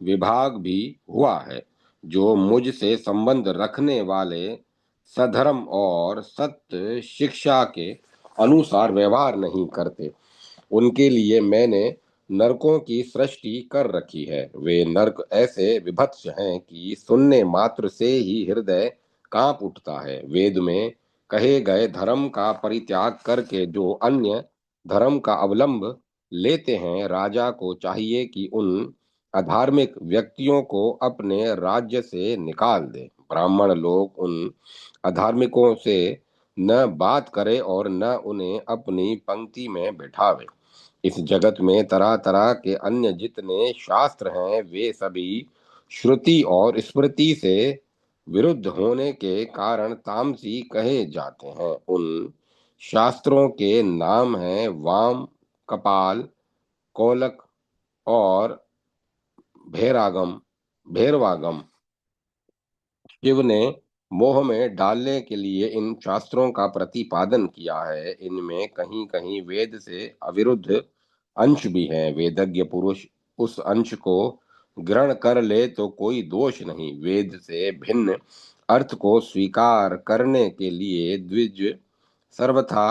विभाग भी हुआ है। जो मुझसे संबंध रखने वाले सधर्म और सत्य शिक्षा के अनुसार व्यवहार नहीं करते, उनके लिए मैंने नरकों की सृष्टि कर रखी है। वे नरक ऐसे विभत्स हैं कि सुनने मात्र से ही हृदय कांप उठता है। वेद में कहे गए धर्म का परित्याग करके जो अन्य धर्म का अवलंब लेते हैं, राजा को चाहिए कि उन अधार्मिक व्यक्तियों को अपने राज्य से निकाल दे। ब्राह्मण लोग उन अधार्मिकों से न बात करे और न उन्हें अपनी पंक्ति में बैठावे। इस जगत में तरह तरह के अन्य जितने शास्त्र हैं वे सभी श्रुति और स्मृति से विरुद्ध होने के कारण तामसी कहे जाते हैं। उन शास्त्रों के नाम हैं वाम, कपाल, कोलक और भैरागम भैरवागम। शिव ने मोह में डालने के लिए इन शास्त्रों का प्रतिपादन किया है। इनमें कहीं कहीं वेद से अविरुद्ध अंश भी हैं। वेदज्ञ पुरुष उस अंश को ग्रहण कर ले तो कोई दोष नहीं। वेद से भिन्न अर्थ को स्वीकार करने के लिए द्विज सर्वथा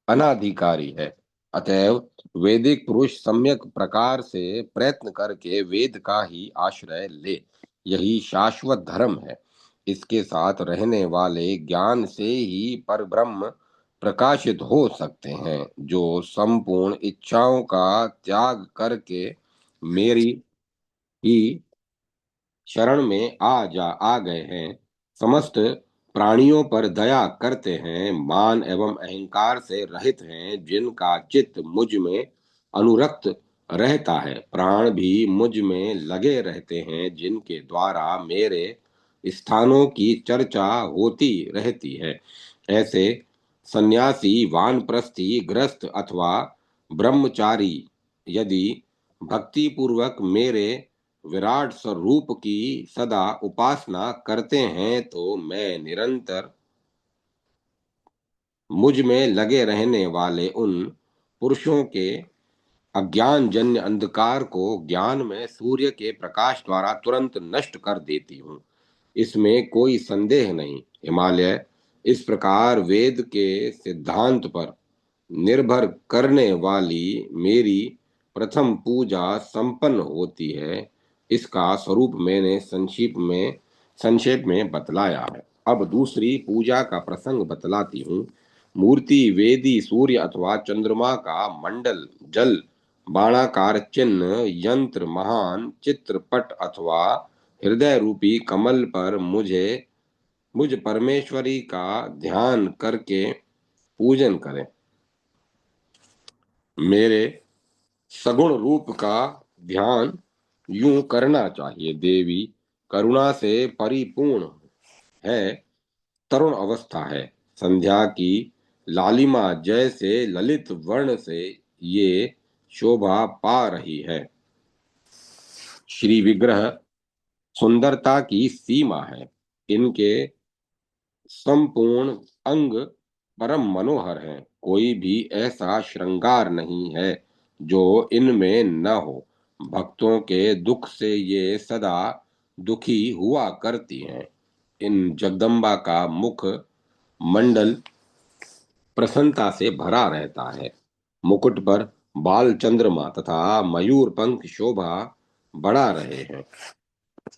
अनाधिकारी है। अतएव वैदिक पुरुष सम्यक प्रकार से प्रयत्न करके वेद का ही आश्रय ले, यही शाश्वत धर्म है। इसके साथ रहने वाले ज्ञान से ही परब्रह्म प्रकाशित हो सकते हैं। जो संपूर्ण इच्छाओं का त्याग करके मेरी ही शरण में आ गए हैं, समस्त प्राणियों पर दया करते हैं, मान एवं अहंकार से रहित हैं, जिनका चित्त मुझ में अनुरक्त रहता है, प्राण भी मुझ में लगे रहते हैं, जिनके द्वारा मेरे स्थानों की चर्चा होती रहती है। ऐसे सन्यासी, वानप्रस्थी, गृहस्थ अथवा ब्रह्मचारी यदि भक्ति पूर्वक मेरे विराट स्वरूप की सदा उपासना करते हैं तो मैं निरंतर मुझ में लगे रहने वाले उन पुरुषों के अज्ञान जन्य अंधकार को ज्ञान में सूर्य के प्रकाश द्वारा तुरंत नष्ट कर देती हूँ। इसमें कोई संदेह नहीं। हिमालय, इस प्रकार वेद के सिद्धांत पर निर्भर करने वाली मेरी प्रथम पूजा संपन्न होती है, इसका स्वरूप मैंने संक्षेप में बतलाया है। अब दूसरी पूजा का प्रसंग बतलाती हूँ। मूर्ति, वेदी, सूर्य अथवा चंद्रमा का मंडल, जल, बाणाकार चिन्ह, यंत्र, महान चित्रपट अथवा हृदय रूपी कमल पर मुझ परमेश्वरी का ध्यान करके पूजन करें। मेरे सगुण रूप का ध्यान यूं करना चाहिए। देवी करुणा से परिपूर्ण है, तरुण अवस्था है। संध्या की लालिमा जैसे ललित वर्ण से ये शोभा पा रही है। श्री विग्रह सुंदरता की सीमा है। इनके संपूर्ण अंग परम मनोहर हैं। कोई भी ऐसा श्रृंगार नहीं है जो इनमें न हो। भक्तों के दुख से ये सदा दुखी हुआ करती हैं। इन जगदम्बा का मुख मंडल प्रसन्नता से भरा रहता है। मुकुट पर बाल चंद्रमा तथा मयूर पंख शोभा बढ़ा रहे हैं।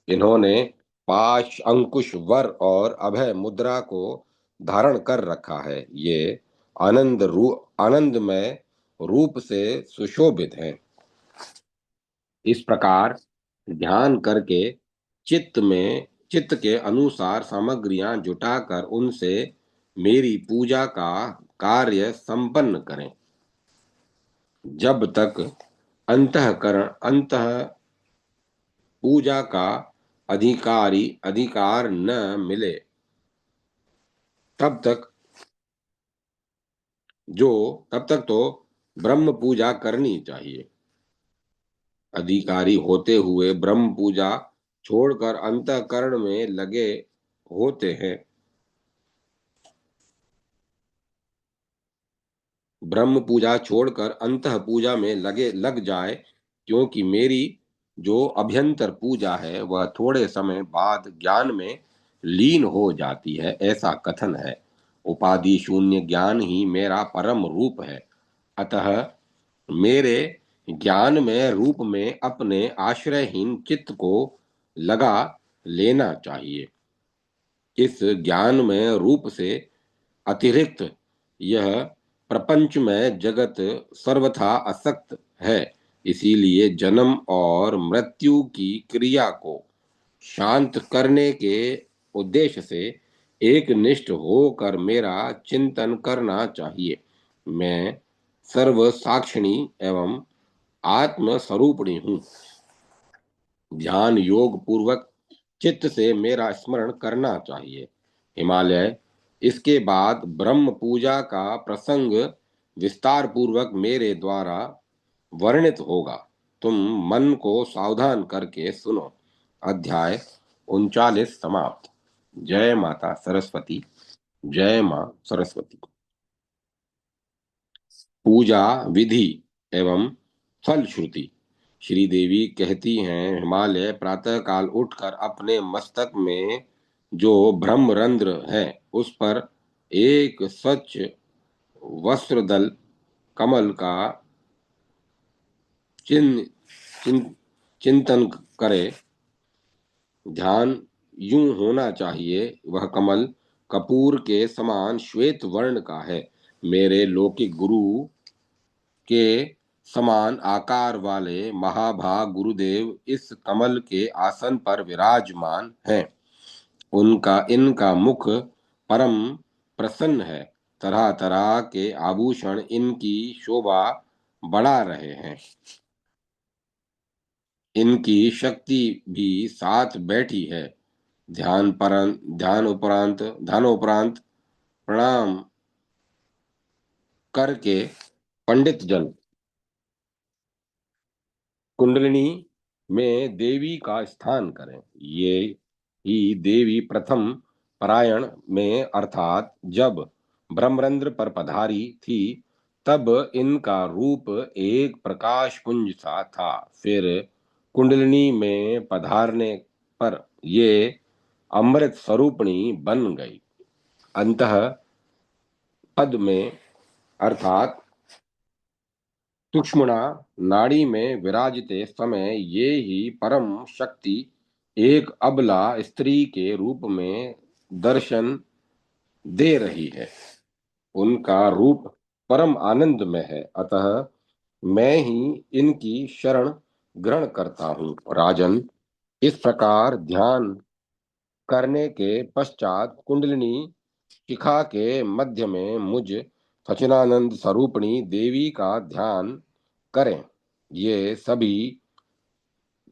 इन्होंने पाश, अंकुश, वर और अभय मुद्रा को धारण कर रखा है। ये आनंदमय रूप से सुशोभित हैं। इस प्रकार ध्यान करके चित्त के अनुसार सामग्रियां जुटाकर उनसे मेरी पूजा का कार्य संपन्न करें। जब तक अंत पूजा का अधिकार न मिले, तब तक तब तक तो ब्रह्म पूजा करनी चाहिए। अधिकारी होते हुए ब्रह्म पूजा छोड़कर अंतःकरण में लगे होते हैं। ब्रह्म पूजा छोड़कर अंतः पूजा में लग जाए, क्योंकि मेरी जो अभ्यंतर पूजा है वह थोड़े समय बाद ज्ञान में लीन हो जाती है, ऐसा कथन है। उपाधि शून्य ज्ञान ही मेरा परम रूप है। अतः मेरे ज्ञान में रूप में अपने आश्रयहीन चित्त को लगा लेना चाहिए। इस ज्ञान में रूप से अतिरिक्त यह प्रपंच में जगत सर्वथा असक्त है। इसीलिए जन्म और मृत्यु की क्रिया को शांत करने के उद्देश्य से एक निष्ठ होकर मेरा चिंतन करना चाहिए। मैं सर्व साक्षिणी एवं आत्म स्वरूपिणी हूँ। ध्यान योग पूर्वक चित्त से मेरा स्मरण करना चाहिए। हिमालय, इसके बाद ब्रह्म पूजा का प्रसंग विस्तार पूर्वक मेरे द्वारा वर्णित होगा। तुम मन को सावधान करके सुनो। अध्याय 39 समाप्त। जय माता सरस्वती। जय मां सरस्वती। पूजा विधि एवं फलश्रुति। श्री देवी कहती हैं, हिमालय प्रातःकाल उठकर अपने मस्तक में जो ब्रह्मरंध्र है उस पर एक स्वच्छ वस्त्रदल कमल का चिन्ह चिंतन करे। ध्यान यूं होना चाहिए, वह कमल कपूर के समान श्वेत वर्ण का है। मेरे लौकिक गुरु के समान आकार वाले महाभाग गुरुदेव इस कमल के आसन पर विराजमान हैं। इनका मुख परम प्रसन्न है। तरह तरह के आभूषण इनकी शोभा बढ़ा रहे हैं। इनकी शक्ति भी साथ बैठी है। ध्यान उपरांत प्रणाम करके पंडित जन कुंडलिनी में देवी का स्थान करें। ये ही देवी प्रथम परायण में अर्थात जब ब्रह्मरंध्र पर पधारी थी, तब इनका रूप एक प्रकाश पुंज सा था। फिर कुंडलिनी में पधारने पर ये अमृत स्वरूपिणी बन गई। अंतः पद में अर्थात सूक्ष्मणा नाड़ी में विराजते समय ये ही परम शक्ति एक अबला स्त्री के रूप में दर्शन दे रही है। उनका रूप परम आनंद में है, अतः मैं ही इनकी शरण ग्रहण करता हूँ। राजन, इस प्रकार ध्यान करने के पश्चात कुंडलिनी शिखा के मध्य में मुझ सचिनानंद स्वरूपिणी देवी का ध्यान करें। ये सभी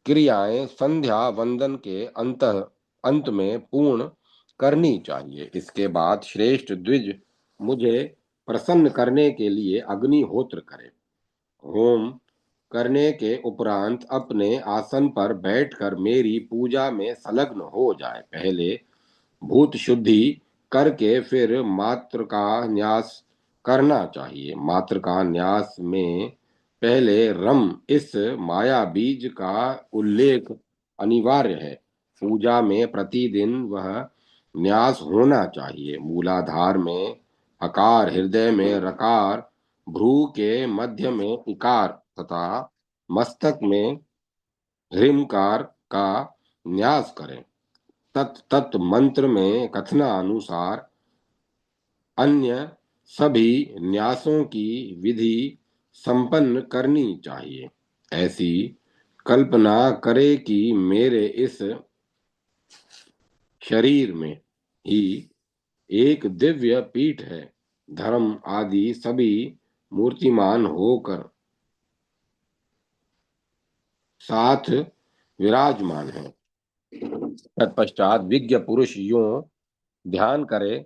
क्रियाएं संध्या वंदन के अंत में पूर्ण करनी चाहिए। इसके बाद श्रेष्ठ द्विज मुझे प्रसन्न करने के लिए अग्निहोत्र करें। होम करने के उपरांत अपने आसन पर बैठकर मेरी पूजा में संलग्न हो जाए। पहले भूत शुद्धि करके फिर मात्र का न्यास करना चाहिए। मात्र का न्यास में पहले रम इस माया बीज का उल्लेख अनिवार्य है। पूजा में प्रतिदिन वह न्यास होना चाहिए। मूलाधार में अकार, हृदय में रकार, भ्रू के मध्य में इकार तथा मस्तक में ह्रींकार का न्यास करें। तत् तत् मंत्र में कथनानुसार अन्य सभी न्यासों की विधि संपन्न करनी चाहिए। ऐसी कल्पना करे कि मेरे इस शरीर में ही एक दिव्य पीठ है। धर्म आदि सभी मूर्तिमान होकर साथ विराजमान है। तत्पश्चात विज्ञ पुरुष यूं ध्यान करे,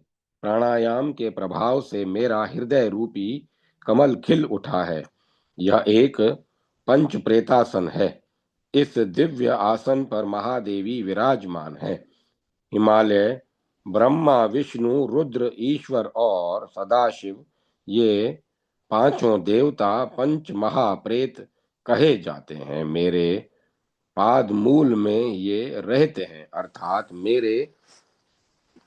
प्राणायाम के प्रभाव से मेरा हृदय रूपी कमल खिल उठा है। यह एक पंच प्रेतासन है। इस दिव्य आसन पर महादेवी विराजमान है। हिमालय, ब्रह्मा, विष्णु, रुद्र, ईश्वर और सदाशिव, ये पांचों देवता पंच महाप्रेत कहे जाते हैं। मेरे पाद मूल में ये रहते हैं, अर्थात मेरे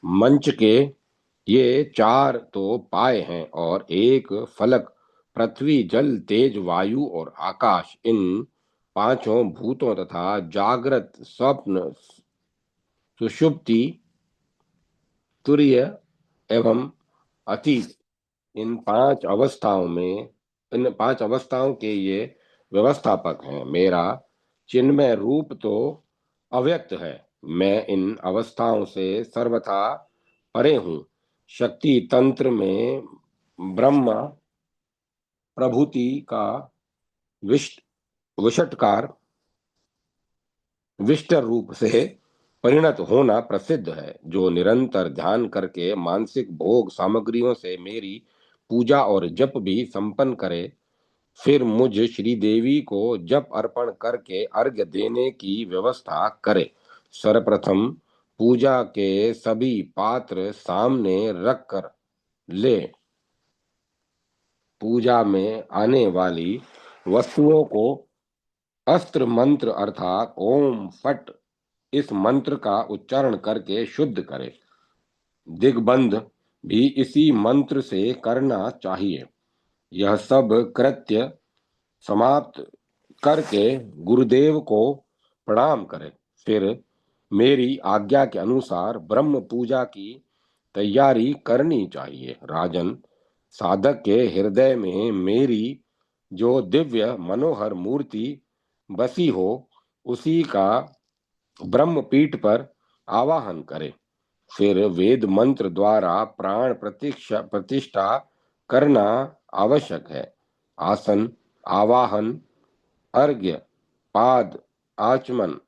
मंच के ये चार तो पाए हैं और एक फलक, पृथ्वी, जल, तेज, वायु और आकाश, इन पांचों भूतों तथा जागृत, स्वप्न, सुषुप्ति, तुरीय एवं अतीत, इन पांच अवस्थाओं के ये व्यवस्थापक हैं। मेरा चिन्मय रूप तो अव्यक्त है। मैं इन अवस्थाओं से सर्वथा परे हूँ। शक्ति तंत्र में ब्रह्म प्रभूति का विष्ट विषटकार विष्ट रूप से परिणत होना प्रसिद्ध है। जो निरंतर ध्यान करके मानसिक भोग सामग्रियों से मेरी पूजा और जप भी संपन्न करे, फिर मुझ श्रीदेवी को जप अर्पण करके अर्घ्य देने की व्यवस्था करे। सर्वप्रथम पूजा के सभी पात्र सामने रखकर ले पूजा में आने वाली वस्तुओं को अस्त्र मंत्र अर्थात ओम फट इस मंत्र का उच्चारण करके शुद्ध करे। दिग्बंध भी इसी मंत्र से करना चाहिए। यह सब कृत्य समाप्त करके गुरुदेव को प्रणाम करें। फिर मेरी आज्ञा के अनुसार ब्रह्म पूजा की तैयारी करनी चाहिए। राजन, साधक के हृदय में मेरी जो दिव्य मनोहर मूर्ति बसी हो, उसी का ब्रह्मपीठ पर आवाहन करे। फिर वेद मंत्र द्वारा प्राण प्रतिष्ठा करना आवश्यक है। आसन, आवाहन, अर्घ्य, पाद आचमन,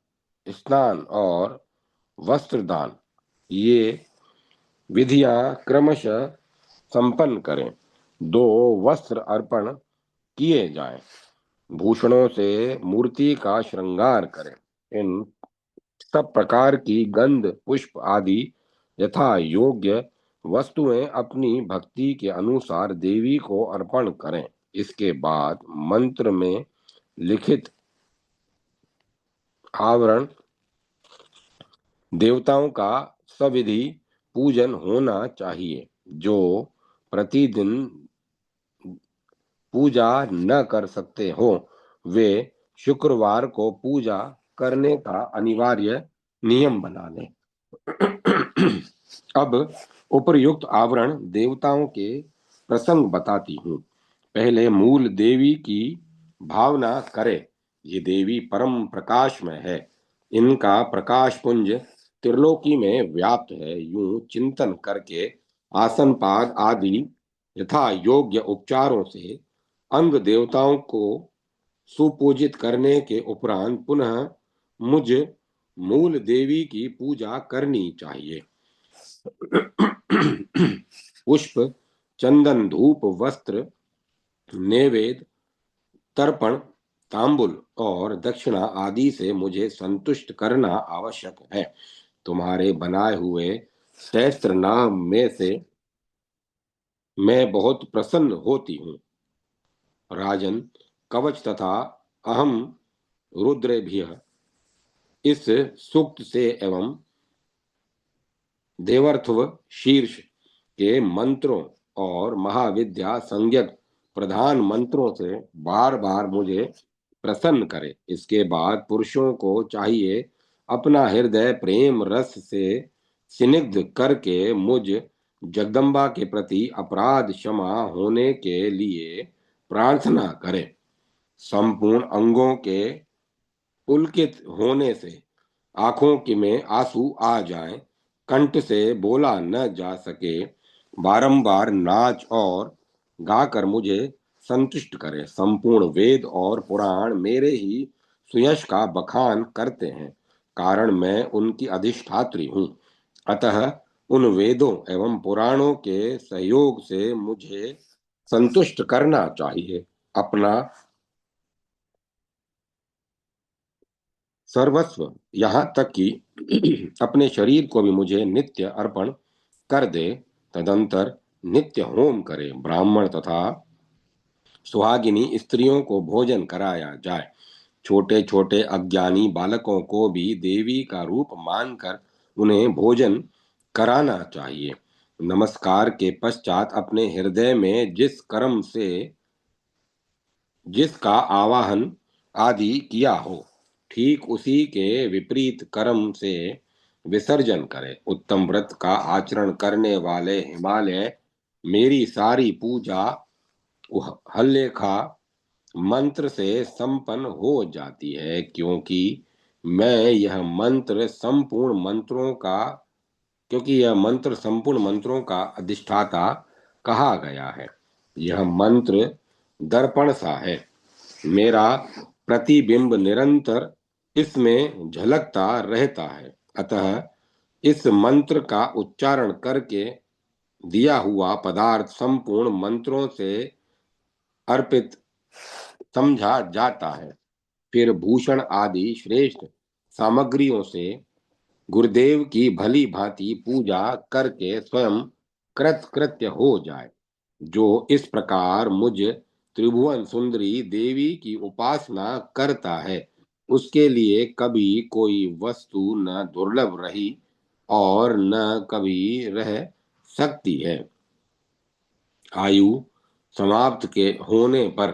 स्नान और वस्त्रदान, ये विधियां क्रमशः संपन्न करें। दो वस्त्र अर्पण किए जाएं। भूषणों से मूर्ति का श्रृंगार करें। इन सब प्रकार की गंध, पुष्प आदि यथा योग्य वस्तुएं अपनी भक्ति के अनुसार देवी को अर्पण करें। इसके बाद मंत्र में लिखित आवरण देवताओं का सविधि पूजन होना चाहिए, जो प्रतिदिन पूजा न कर सकते हो, वे शुक्रवार को पूजा करने का अनिवार्य नियम बना लें। अब उपर्युक्त आवरण देवताओं के प्रसंग बताती हूँ। पहले मूल देवी की भावना करें। ये देवी परम प्रकाश में है। इनका प्रकाश पुंज त्रिलोकी में व्याप्त है। यूं चिंतन करके आसन पाद आदि यथा योग्य उपचारों से अंग देवताओं को सुपूजित करने के उपरांत पुनः मुझ मूल देवी की पूजा करनी चाहिए। पुष्प, चंदन, धूप, वस्त्र, नैवेद्य, तर्पण, तांबुल और दक्षिणा आदि से मुझे संतुष्ट करना आवश्यक है। तुम्हारे बनाए हुए सहस्त्र नाम में से मैं बहुत प्रसन्न होती हूँ। राजन, कवच तथा अहम रुद्रेभ्यः इस सूक्त से एवं देवर्थव शीर्ष के मंत्रों और महाविद्या संज्ञक प्रधान मंत्रों से बार बार मुझे प्रसन्न करे। इसके बाद पुरुषों को चाहिए अपना हृदय प्रेम रस से स्निग्ध करके मुझ जगदम्बा के प्रति अपराध क्षमा होने के लिए प्रार्थना करे। संपूर्ण अंगों के पुलकित होने से आंखों की में आंसू आ जाएं, कंठ से बोला न जा सके, बारंबार नाच और गाकर मुझे संतुष्ट करे। संपूर्ण वेद और पुराण मेरे ही सुयश का बखान करते हैं, कारण मैं उनकी अधिष्ठात्री हूँ। अतः उन वेदों एवं पुराणों के सहयोग से मुझे संतुष्ट करना चाहिए। अपना सर्वस्व, यहाँ तक कि अपने शरीर को भी मुझे नित्य अर्पण कर दे। तदंतर नित्य होम करे। ब्राह्मण तथा सुहागिनी स्त्रियों को भोजन कराया जाए। छोटे छोटे अज्ञानी बालकों को भी देवी का रूप मानकर उन्हें भोजन कराना चाहिए। नमस्कार के पश्चात अपने हृदय में जिस कर्म से जिसका आवाहन आदि किया हो, ठीक उसी के विपरीत कर्म से विसर्जन करे। उत्तम व्रत का आचरण करने वाले हिमालय मेरी सारी पूजा हल्लेखा मंत्र से संपन्न हो जाती है, क्योंकि मैं यह मंत्र संपूर्ण मंत्रों का क्योंकि यह मंत्र संपूर्ण मंत्रों का अधिष्ठाता कहा गया है। यह मंत्र दर्पण सा है। मेरा प्रतिबिंब निरंतर इसमें झलकता रहता है। अतः इस मंत्र का उच्चारण करके दिया हुआ पदार्थ संपूर्ण मंत्रों से अर्पित समझा जाता है। फिर भूषण आदि श्रेष्ठ सामग्रियों से गुरुदेव की भली भांति पूजा करके स्वयं कृतकृत्य हो जाए। जो इस प्रकार मुझ त्रिभुवन सुंदरी देवी की उपासना करता है, उसके लिए कभी कोई वस्तु न दुर्लभ रही और न कभी रह सकती है। आयु समाप्त के होने पर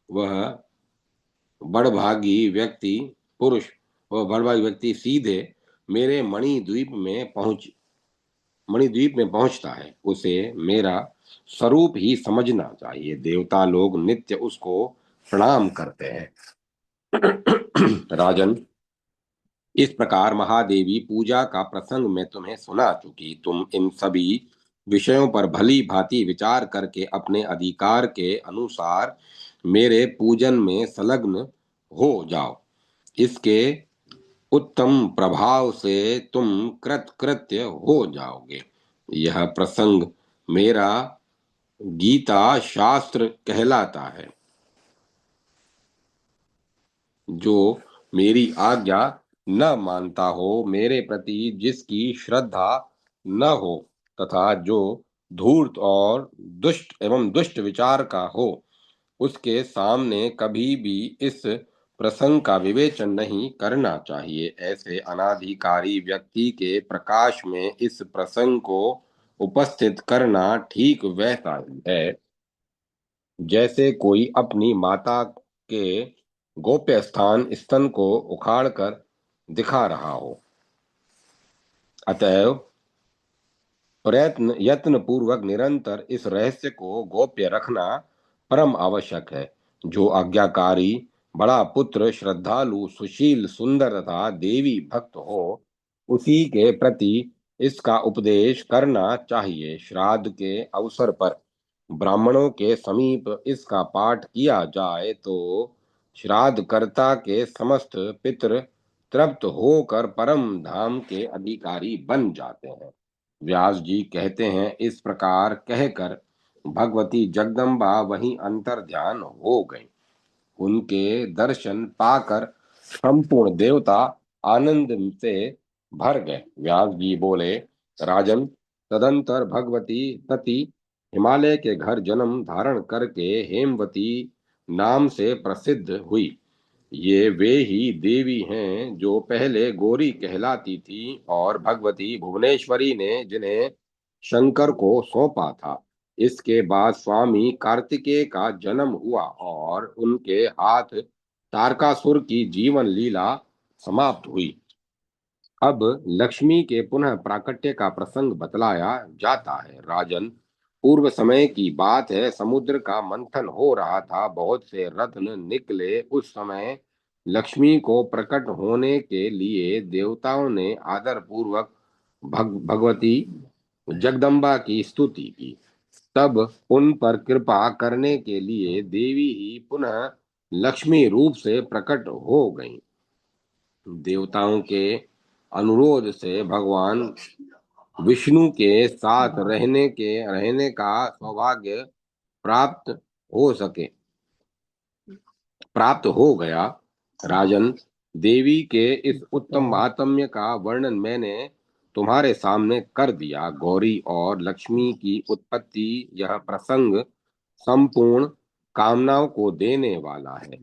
वह बड़भागी व्यक्ति पुरुष वह बड़भागी व्यक्ति सीधे मेरे मणिद्वीप में पहुंचता है। उसे मेरा स्वरूप ही समझना चाहिए। देवता लोग नित्य उसको प्रणाम करते हैं। राजन, इस प्रकार महादेवी पूजा का प्रसंग मैं तुम्हें सुना चुकी। तुम इन सभी विषयों पर भली भांति विचार करके अपने अधिकार के अनुसार मेरे पूजन में संलग्न हो जाओ। इसके उत्तम प्रभाव से तुम कृतकृत्य हो जाओगे। यह प्रसंग मेरा गीता शास्त्र कहलाता है। जो मेरी आज्ञा न मानता हो, मेरे प्रति जिसकी श्रद्धा न हो तथा जो धूर्त और दुष्ट विचार का हो, उसके सामने कभी भी इस प्रसंग का विवेचन नहीं करना चाहिए। ऐसे अनाधिकारी व्यक्ति के प्रकाश में इस प्रसंग को उपस्थित करना ठीक वैसा ही है जैसे कोई अपनी माता के गोप्य स्थान स्तन को उखाड़कर दिखा रहा हो। अतएव प्रयत्न यत्न पूर्वक निरंतर इस रहस्य को गोप्य रखना परम आवश्यक है। जो आज्ञाकारी बड़ा पुत्र श्रद्धालु सुशील सुंदर तथा देवी भक्त हो, उसी के प्रति इसका उपदेश करना चाहिए। श्राद्ध के अवसर पर ब्राह्मणों के समीप इसका पाठ किया जाए तो श्राद्धकर्ता के समस्त पितृ तृप्त होकर परम धाम के अधिकारी बन जाते हैं। व्यास जी कहते हैं, इस प्रकार कहकर भगवती जगदम्बा वहीं अंतर ध्यान हो गई। उनके दर्शन पाकर संपूर्ण देवता आनंद से भर गए। व्यास जी बोले, राजन, तदंतर भगवती सती हिमालय के घर जन्म धारण करके हेमवती नाम से प्रसिद्ध हुई। ये वे ही देवी हैं जो पहले गौरी कहलाती थी और भगवती भुवनेश्वरी ने जिन्हें शंकर को सौंपा था। इसके बाद स्वामी कार्तिकेय का जन्म हुआ और उनके हाथ तारकासुर की जीवन लीला समाप्त हुई। अब लक्ष्मी के पुनः प्राकट्य का प्रसंग बतलाया जाता है। राजन, पूर्व समय की बात है, समुद्र का मंथन हो रहा था, बहुत से रत्न निकले। उस समय लक्ष्मी को प्रकट होने के लिए देवताओं ने आदर पूर्वक भगवती जगदम्बा की स्तुति की। तब उन पर कृपा करने के लिए देवी ही पुनः लक्ष्मी रूप से प्रकट हो गईं। देवताओं के अनुरोध से भगवान विष्णु के साथ रहने का सौभाग्य प्राप्त प्राप्त हो गया। राजन, देवी के इस उत्तम महात्म्य का वर्णन मैंने तुम्हारे सामने कर दिया। गौरी और लक्ष्मी की उत्पत्ति, यह प्रसंग संपूर्ण कामनाओं को देने वाला है।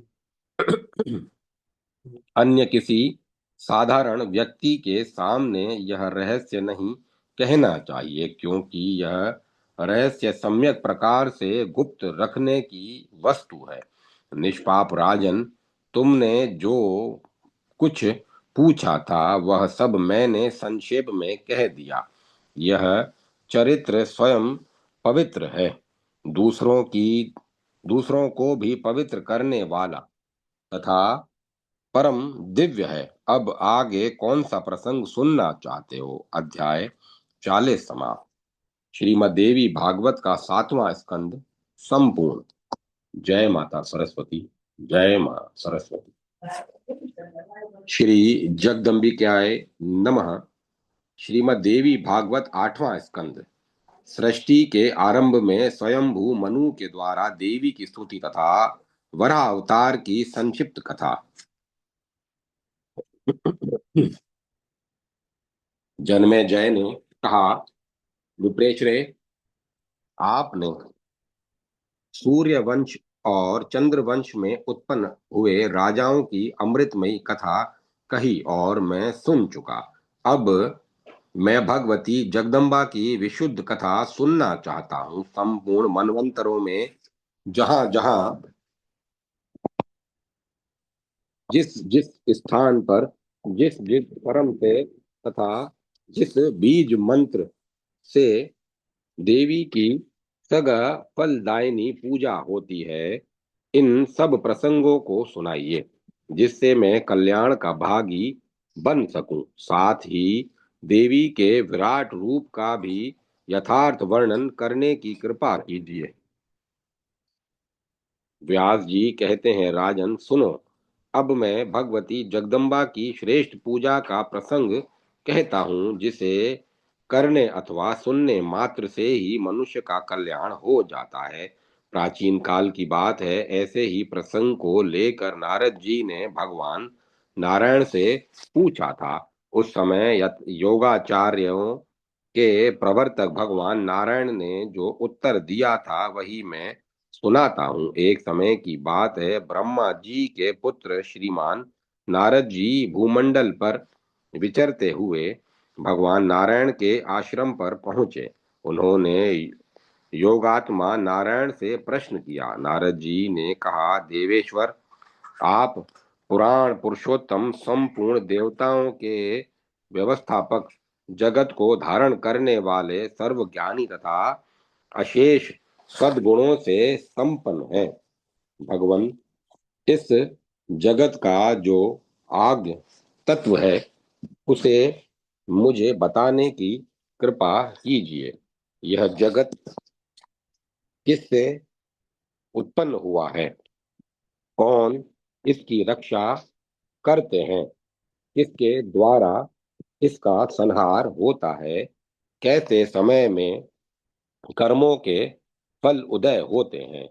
अन्य किसी साधारण व्यक्ति के सामने यह रहस्य नहीं कहना चाहिए, क्योंकि यह रहस्य सम्यक प्रकार से गुप्त रखने की वस्तु है। निष्पाप राजन, तुमने जो कुछ पूछा था वह सब मैंने संक्षेप में कह दिया। यह चरित्र स्वयं पवित्र है, दूसरों को भी पवित्र करने वाला तथा परम दिव्य है। अब आगे कौन सा प्रसंग सुनना चाहते हो? अध्याय 40 समाप्त। श्रीमद् देवी भागवत का 7वां स्कंद संपूर्ण। जय माता सरस्वती। जय मां सरस्वती। श्री जगदम्बिकाय नमः। श्रीमद् देवी भागवत 8वां स्कंद। सृष्टि के आरंभ में स्वयंभू मनु के द्वारा देवी की स्तुति तथा वराह अवतार की संक्षिप्त कथा। जन्मेजय ने कहा, विप्रेश्वरे, आपने सूर्य वंश और चंद्र वंश में उत्पन्न हुए राजाओं की अमृतमयी कथा कही और मैं सुन चुका। अब मैं भगवती जगदम्बा की विशुद्ध कथा सुनना चाहता हूँ। संपूर्ण मनवंतरों में जहां जहां जिस जिस स्थान पर जिस जिस परम से तथा जिस बीज मंत्र से देवी की सगा फलदायिनी पूजा होती है, इन सब प्रसंगों को सुनाइए, जिससे मैं कल्याण का भागी बन सकूं। साथ ही देवी के विराट रूप का भी यथार्थ वर्णन करने की कृपा कीजिए। व्यास जी कहते हैं, राजन सुनो, अब मैं भगवती जगदम्बा की श्रेष्ठ पूजा का प्रसंग कहता हूँ, जिसे करने अथवा सुनने मात्र से ही मनुष्य का कल्याण हो जाता है। प्राचीन काल की बात है, ऐसे ही प्रसंग को लेकर नारद जी ने भगवान नारायण से पूछा था। उस समय योगाचार्यों के प्रवर्तक भगवान नारायण ने जो उत्तर दिया था वही मैं सुनाता हूँ। एक समय की बात है, ब्रह्मा जी के पुत्र श्रीमान नारद जी भूमंडल पर विचरते हुए भगवान नारायण के आश्रम पर पहुंचे। उन्होंने योगात्मा नारायण से प्रश्न किया। नारद जी ने कहा, देवेश्वर, आप पुराण पुरुषोत्तम, संपूर्ण देवताओं के व्यवस्थापक, जगत को धारण करने वाले, सर्वज्ञानी तथा अशेष सद्गुणों से संपन्न हैं। भगवान, इस जगत का जो आद्य तत्व है उसे मुझे बताने की कृपा कीजिए। यह जगत किससे उत्पन्न हुआ है? कौन इसकी रक्षा करते हैं? किसके द्वारा इसका संहार होता है? कैसे समय में कर्मों के फल उदय होते हैं?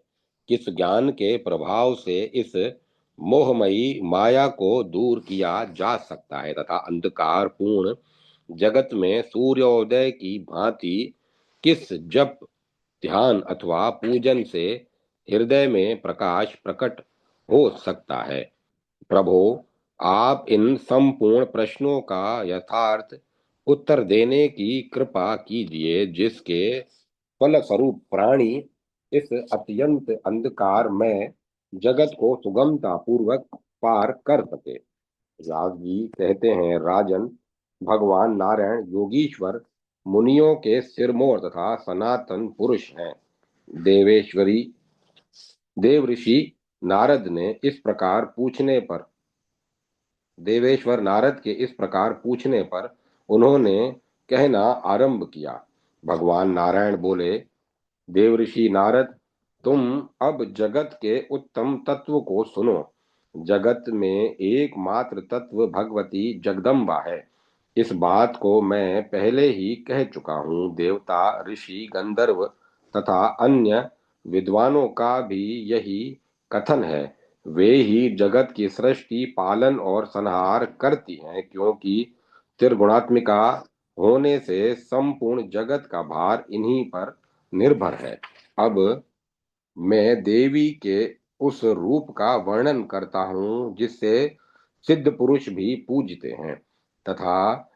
किस ज्ञान के प्रभाव से इस मोहमयी माया को दूर किया जा सकता है तथा अंधकार पूर्ण जगत में सूर्योदय की भांति किस जप, ध्यान अथवा पूजन से हृदय में प्रकाश प्रकट हो सकता है? प्रभो, आप इन संपूर्ण प्रश्नों का यथार्थ उत्तर देने की कृपा कीजिए, जिसके फलस्वरूप प्राणी इस अत्यंत अंधकार में जगत को सुगमता पूर्वक पार कर सके। व्यास जी कहते हैं, राजन, भगवान नारायण योगीश्वर, मुनियों के सिरमौर तथा सनातन पुरुष हैं। देवेश्वरी देव ऋषि नारद ने इस प्रकार पूछने पर देवेश्वर नारद के इस प्रकार पूछने पर उन्होंने कहना आरंभ किया। भगवान नारायण बोले, देवऋषि नारद, तुम अब जगत के उत्तम तत्व को सुनो। जगत में एकमात्र तत्व भगवती जगदम्बा है। इस बात को मैं पहले ही कह चुका हूँ। देवता, ऋषि, गंधर्व तथा अन्य विद्वानों का भी यही कथन है। वे ही जगत की सृष्टि, पालन और संहार करती हैं, क्योंकि त्रिगुणात्मिका होने से संपूर्ण जगत का भार इन्हीं पर निर्भर है। अब मैं देवी के उस रूप का वर्णन करता हूँ जिससे सिद्ध पुरुष भी पूजते हैं तथा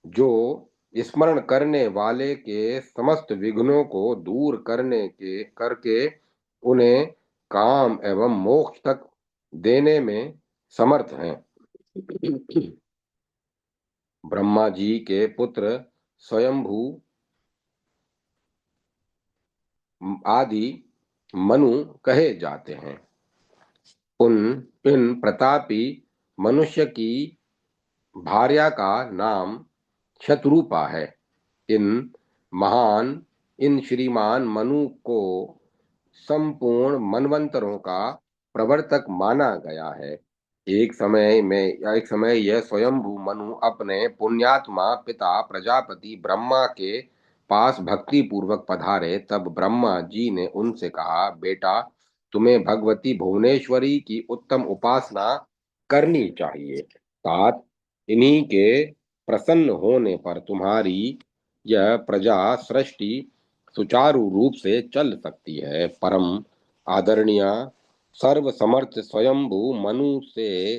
जो स्मरण करने वाले के समस्त विघ्नों को दूर करके उन्हें काम एवं मोक्ष तक देने में समर्थ हैं। ब्रह्मा जी के पुत्र स्वयंभू आदि मनु कहे जाते हैं। उन इन प्रतापी मनुष्य की भार्या का नाम शत्रुपा है। इन महान इन श्रीमान मनु को संपूर्ण मनवंतरों का प्रवर्तक माना गया है। एक समय यह स्वयंभू मनु अपने पुण्यात्मा पिता प्रजापति ब्रह्मा के पास भक्ति पूर्वक पधारे। तब ब्रह्मा जी ने उनसे कहा, बेटा, तुम्हें भगवती भुवनेश्वरी की उत्तम उपासना करनी चाहिए। तात इन्हीं के प्रसन्न होने पर तुम्हारी यह प्रजा सृष्टि सुचारू रूप से चल सकती है। परम आदरणीय सर्वसमर्थ स्वयंभू मनु से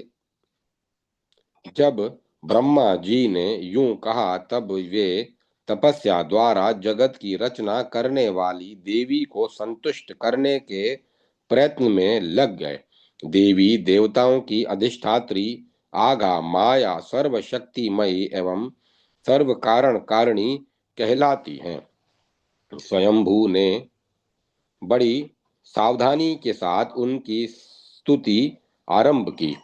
जब ब्रह्मा जी ने यूं कहा, तब वे तपस्या द्वारा जगत की रचना करने वाली देवी को संतुष्ट करने के प्रयत्न में लग गए। देवी देवताओं की अधिष्ठात्री, आगा माया, सर्वशक्तिमयी एवं सर्व कारण कारिणी कहलाती हैं। स्वयंभू ने बड़ी सावधानी के साथ उनकी स्तुति आरंभ की।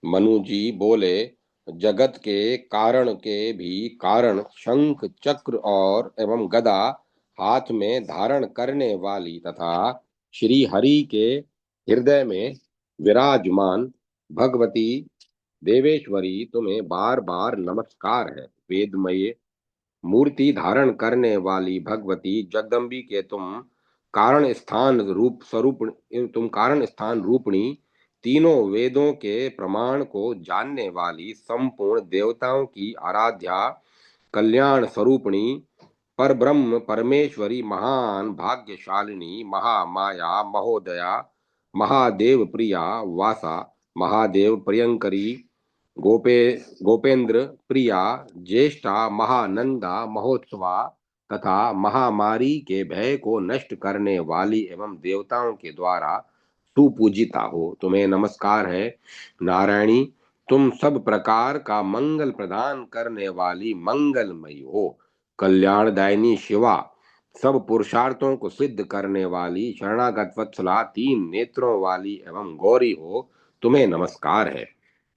मनु जी बोले, जगत के कारण के भी कारण, शंख चक्र और एवं गदा हाथ में धारण करने वाली तथा श्री हरि के हृदय में विराजमान भगवती देवेश्वरी, तुम्हें बार बार नमस्कार है। वेदमय मूर्ति धारण करने वाली भगवती जगदम्बी के तुम कारण स्थान रूपणी, तीनों वेदों के प्रमाण को जानने वाली, संपूर्ण देवताओं की आराध्या, कल्याण स्वरूपणी, पर ब्रह्म परमेश्वरी, महान भाग्यशालिनी, महामाया, महोदया, महादेव प्रिया, वासा, महादेव प्रियंकरी, गोपे गोपेंद्र प्रिया, ज्येष्ठा, महानंदा, महोत्सवा, तथा महामारी के भय को नष्ट करने वाली एवं देवताओं के द्वारा सुपूजिता हो, तुम्हें नमस्कार है। नारायणी, तुम सब प्रकार का मंगल प्रदान करने वाली मंगलमयी हो। कल्याणदायिनी शिवा, सब पुरुषार्थों को सिद्ध करने वाली शरणागत वत्सला, तीन नेत्रों वाली एवं गौरी हो, तुम्हें नमस्कार है।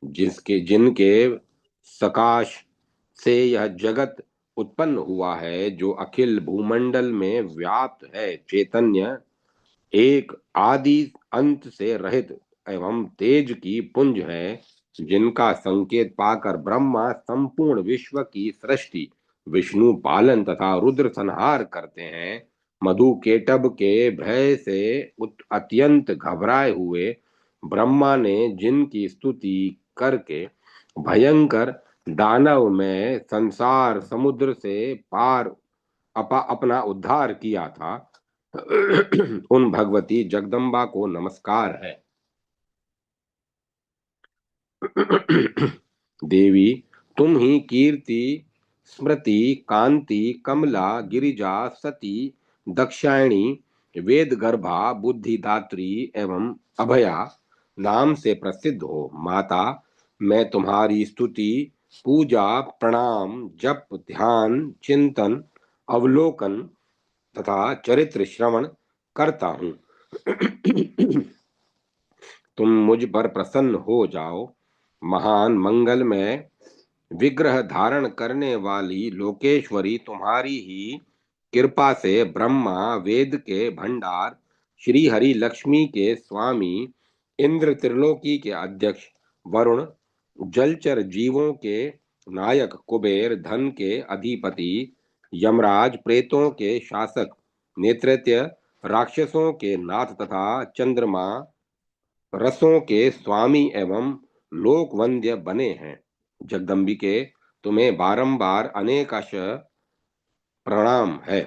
जिनके सकाश से यह जगत उत्पन्न हुआ है, जो अखिल भूमंडल में व्याप्त है, चैतन्य एक आदि अंत से रहित एवं तेज की पुंज है, जिनका संकेत पाकर ब्रह्मा संपूर्ण विश्व की सृष्टि, विष्णु पालन तथा रुद्र संहार करते हैं। मधु केटभ के भय से अत्यंत घबराए हुए ब्रह्मा ने जिनकी स्तुति करके भयंकर दानव में संसार समुद्र से पार अपना उद्धार किया था, उन भगवती जगदम्बा को नमस्कार है। देवी, तुम ही कीर्ति, स्मृति, कांति, कमला, गिरिजा, सती, दक्षायणी, वेद गर्भा, बुद्धिदात्री एवं अभया नाम से प्रसिद्ध हो। माता, मैं तुम्हारी स्तुति, पूजा, प्रणाम, जप, ध्यान, चिंतन, अवलोकन तथा चरित्र श्रवण करता हूँ। तुम मुझ पर प्रसन्न हो जाओ। महान मंगल में विग्रह धारण करने वाली लोकेश्वरी, तुम्हारी ही कृपा से ब्रह्मा, वेद के भंडार, श्री हरि लक्ष्मी के स्वामी, इंद्र त्रिलोकी के अध्यक्ष, वरुण जलचर जीवों के नायक, कुबेर धन के अधिपति, यमराज प्रेतों के शासक, नेत्रत्य राक्षसों के नाथ तथा चंद्रमा रसों के स्वामी एवं लोकवंद्य बने हैं। जगदम्बिके, तुम्हें बारंबार अनेकाश प्रणाम है।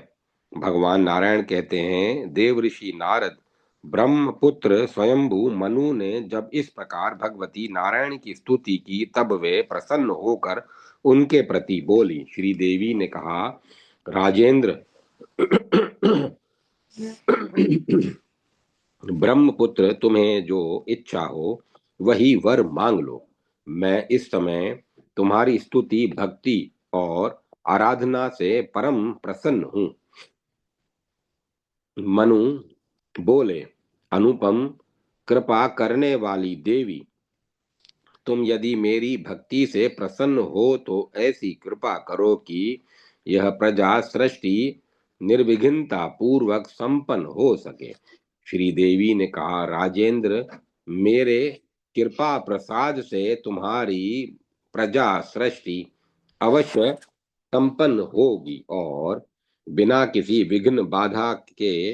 भगवान नारायण कहते हैं, देव ऋषि नारद, ब्रह्मपुत्र स्वयंभू मनु ने जब इस प्रकार भगवती नारायण की स्तुति की, तब वे प्रसन्न होकर उनके प्रति बोली। श्री देवी ने कहा, राजेंद्र, ब्रह्मपुत्र, तुम्हें जो इच्छा हो वही वर मांग लो। मैं इस समय तुम्हारी स्तुति, भक्ति और आराधना से परम प्रसन्न हूँ। मनु बोले, अनुपम कृपा करने वाली देवी, तुम यदि मेरी भक्ति से प्रसन्न हो तो ऐसी कृपा करो कि यह प्रजा सृष्टि निर्विघ्नता पूर्वक संपन्न हो सके। श्री देवी ने कहा, राजेंद्र, मेरे कृपा प्रसाद से तुम्हारी प्रजा सृष्टि अवश्य संपन्न होगी और बिना किसी विघ्न बाधा के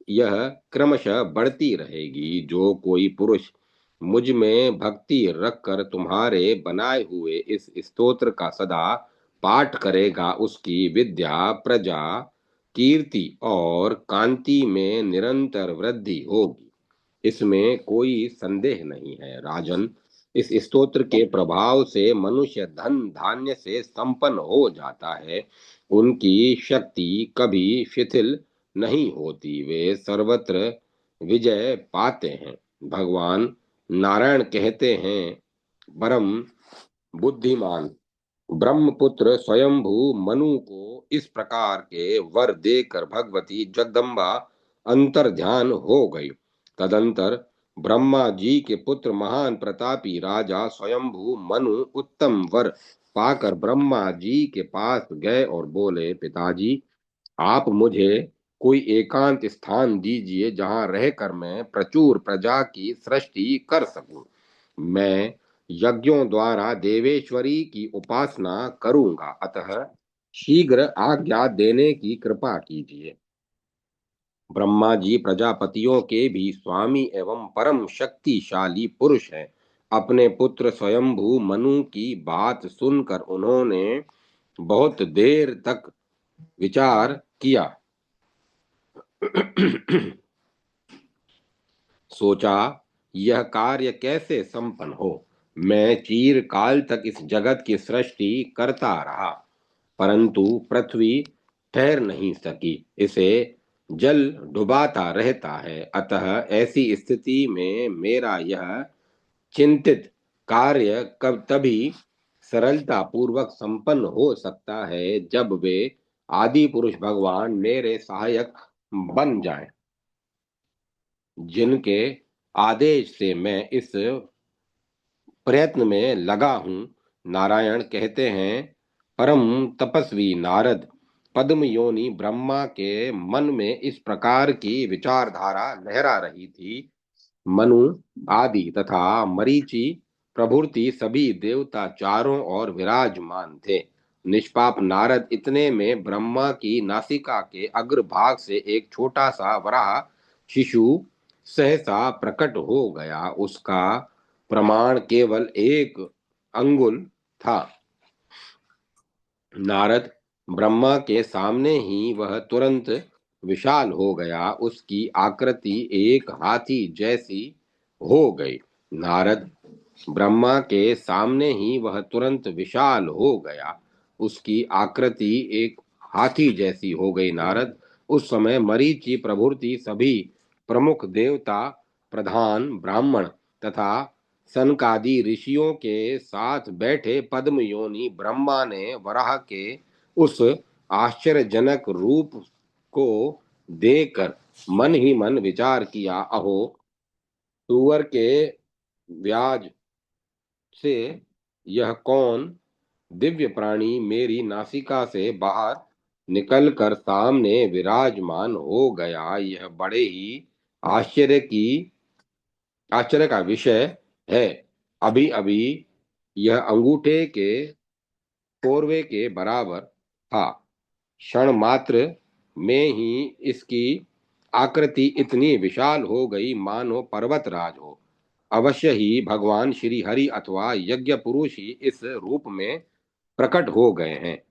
यह क्रमशः बढ़ती रहेगी। जो कोई पुरुष मुझ में भक्ति रखकर तुम्हारे बनाए हुए इस स्तोत्र का सदा पाठ करेगा, उसकी विद्या, प्रजा, कीर्ति और कांति में निरंतर वृद्धि होगी, इसमें कोई संदेह नहीं है। राजन, इस स्तोत्र के प्रभाव से मनुष्य धन धान्य से संपन्न हो जाता है। उनकी शक्ति कभी शिथिल नहीं होती, वे सर्वत्र विजय पाते हैं। भगवान नारायण कहते हैं, परम बुद्धिमान ब्रह्मपुत्र स्वयंभू मनु को इस प्रकार के वर देकर भगवती जगदम्बा अंतर ध्यान हो गई। तदंतर ब्रह्मा जी के पुत्र महान प्रतापी राजा स्वयंभू मनु उत्तम वर पाकर ब्रह्मा जी के पास गए और बोले, पिताजी, आप मुझे कोई एकांत स्थान दीजिए जहां रहकर मैं प्रचुर प्रजा की सृष्टि कर सकूं। मैं यज्ञों द्वारा देवेश्वरी की उपासना करूंगा, अतः शीघ्र आज्ञा देने की कृपा कीजिए। ब्रह्मा जी प्रजापतियों के भी स्वामी एवं परम शक्तिशाली पुरुष हैं। अपने पुत्र स्वयंभू मनु की बात सुनकर उन्होंने बहुत देर तक विचार किया। सोचा, यह कार्य कैसे संपन्न हो। मैं चिरकाल तक इस जगत की सृष्टि करता रहा, परंतु पृथ्वी ठहर नहीं सकी, इसे जल डुबाता रहता है। अतः ऐसी स्थिति में मेरा यह चिंतित कार्य कब तभी सरलता पूर्वक संपन्न हो सकता है जब वे आदि पुरुष भगवान मेरे सहायक बन जाएं, जिनके आदेश से मैं इस प्रयत्न में लगा हूं। नारायण कहते हैं, परम तपस्वी नारद, पद्म योनि ब्रह्मा के मन में इस प्रकार की विचारधारा लहरा रही थी। मनु आदि तथा मरीचि प्रभृति सभी देवता चारों ओर विराजमान थे। निष्पाप नारद इतने में ब्रह्मा की नासिका के अग्रभाग से एक छोटा सा वराह शिशु सहसा प्रकट हो गया। उसका प्रमाण केवल 1 अंगुल था। नारद ब्रह्मा के सामने ही वह तुरंत विशाल हो गया, उसकी आकृति एक हाथी जैसी हो गई। नारद ब्रह्मा के सामने ही वह तुरंत विशाल हो गया, उसकी आकृति एक हाथी जैसी हो गई। नारद उस समय मरीचि प्रभृति सभी प्रमुख देवता, प्रधान ब्राह्मण तथा सनकादि ऋषियों के साथ बैठे पद्म योनि ब्रह्मा ने वराह के उस आश्चर्यजनक रूप को देखकर मन ही मन विचार किया, अहो, सुअर के व्याज से यह कौन दिव्य प्राणी मेरी नासिका से बाहर निकलकर सामने विराजमान हो गया। यह बड़े ही आश्चर्य का विषय है। अभी अभी यह अंगूठे के कोरवे के बराबर था। क्षण मात्र में ही इसकी आकृति इतनी विशाल हो गई मानो पर्वतराज हो। अवश्य ही भगवान श्री हरि अथवा यज्ञ पुरुष ही इस रूप में प्रकट हो गए हैं।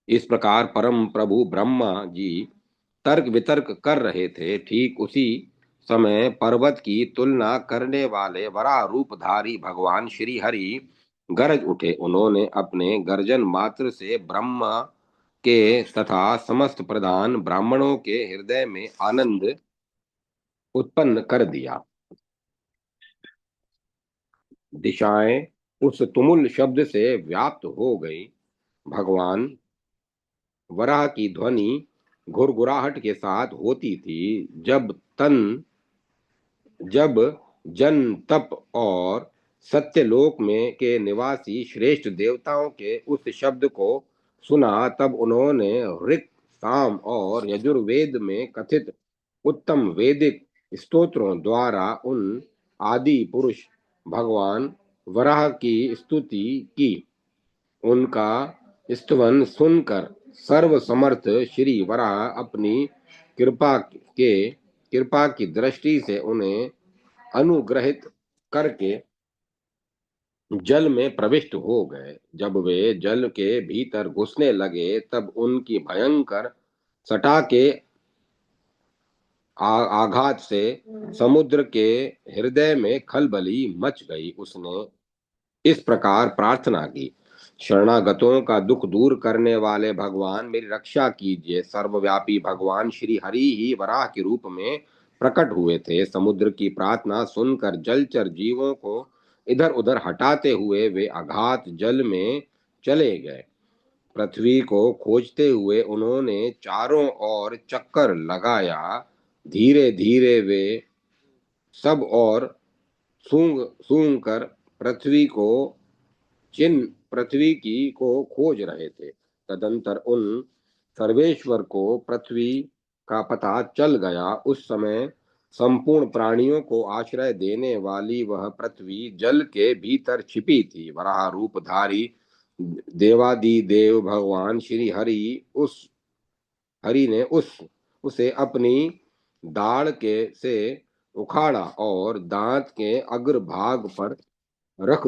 इस प्रकार परम प्रभु ब्रह्मा जी तर्क वितर्क कर रहे थे। ठीक उसी समय पर्वत की तुलना करने वाले वराह रूपधारी भगवान श्री हरि गरज उठे। उन्होंने अपने गर्जन मात्र से ब्रह्मा के तथा समस्त प्रधान ब्राह्मणों के हृदय में आनंद उत्पन्न कर दिया। दिशाएं उस तुमुल शब्द से व्याप्त हो गई। भगवान वराह की ध्वनि घुरघुराहट के साथ होती थी। जब जन तप और सत्यलोक में के निवासी श्रेष्ठ देवताओं के उस शब्द को सुना, तब उन्होंने ऋक, साम और यजुर्वेद में कथित उत्तम वैदिक स्तोत्रों द्वारा उन आदि पुरुष भगवान वराह की स्तुति की। उनका स्तवन सुनकर सर्वसमर्थ श्री वराह अपनी कृपा की दृष्टि से उन्हें अनुग्रहित करके जल में प्रविष्ट हो गए। जब वे जल के भीतर घुसने लगे, तब उनकी भयंकर सटा के आघात से समुद्र के हृदय में खलबली मच गई। उसने इस प्रकार प्रार्थना की, शरणागतों का दुख दूर करने वाले भगवान, मेरी रक्षा कीजिए। सर्वव्यापी भगवान श्री हरि ही वराह के रूप में प्रकट हुए थे। समुद्र की प्रार्थना सुनकर जलचर जीवों को इधर उधर हटाते हुए वे अगाध जल में चले गए। पृथ्वी को खोजते हुए उन्होंने चारों ओर चक्कर लगाया। धीरे धीरे वे सब और सूंघ सूंघ कर पृथ्वी की को खोज रहे थे। तदंतर उन सर्वेश्वर को पृथ्वी का पता चल गया। उस समय संपूर्ण प्राणियों को आश्रय देने वाली वह पृथ्वी जल के भीतर छिपी थी। वराह रूपधारी देवादिदेव भगवान श्री हरि ने उसे अपनी दाढ़ के से उखाड़ा और दांत के अग्रभाग पर रख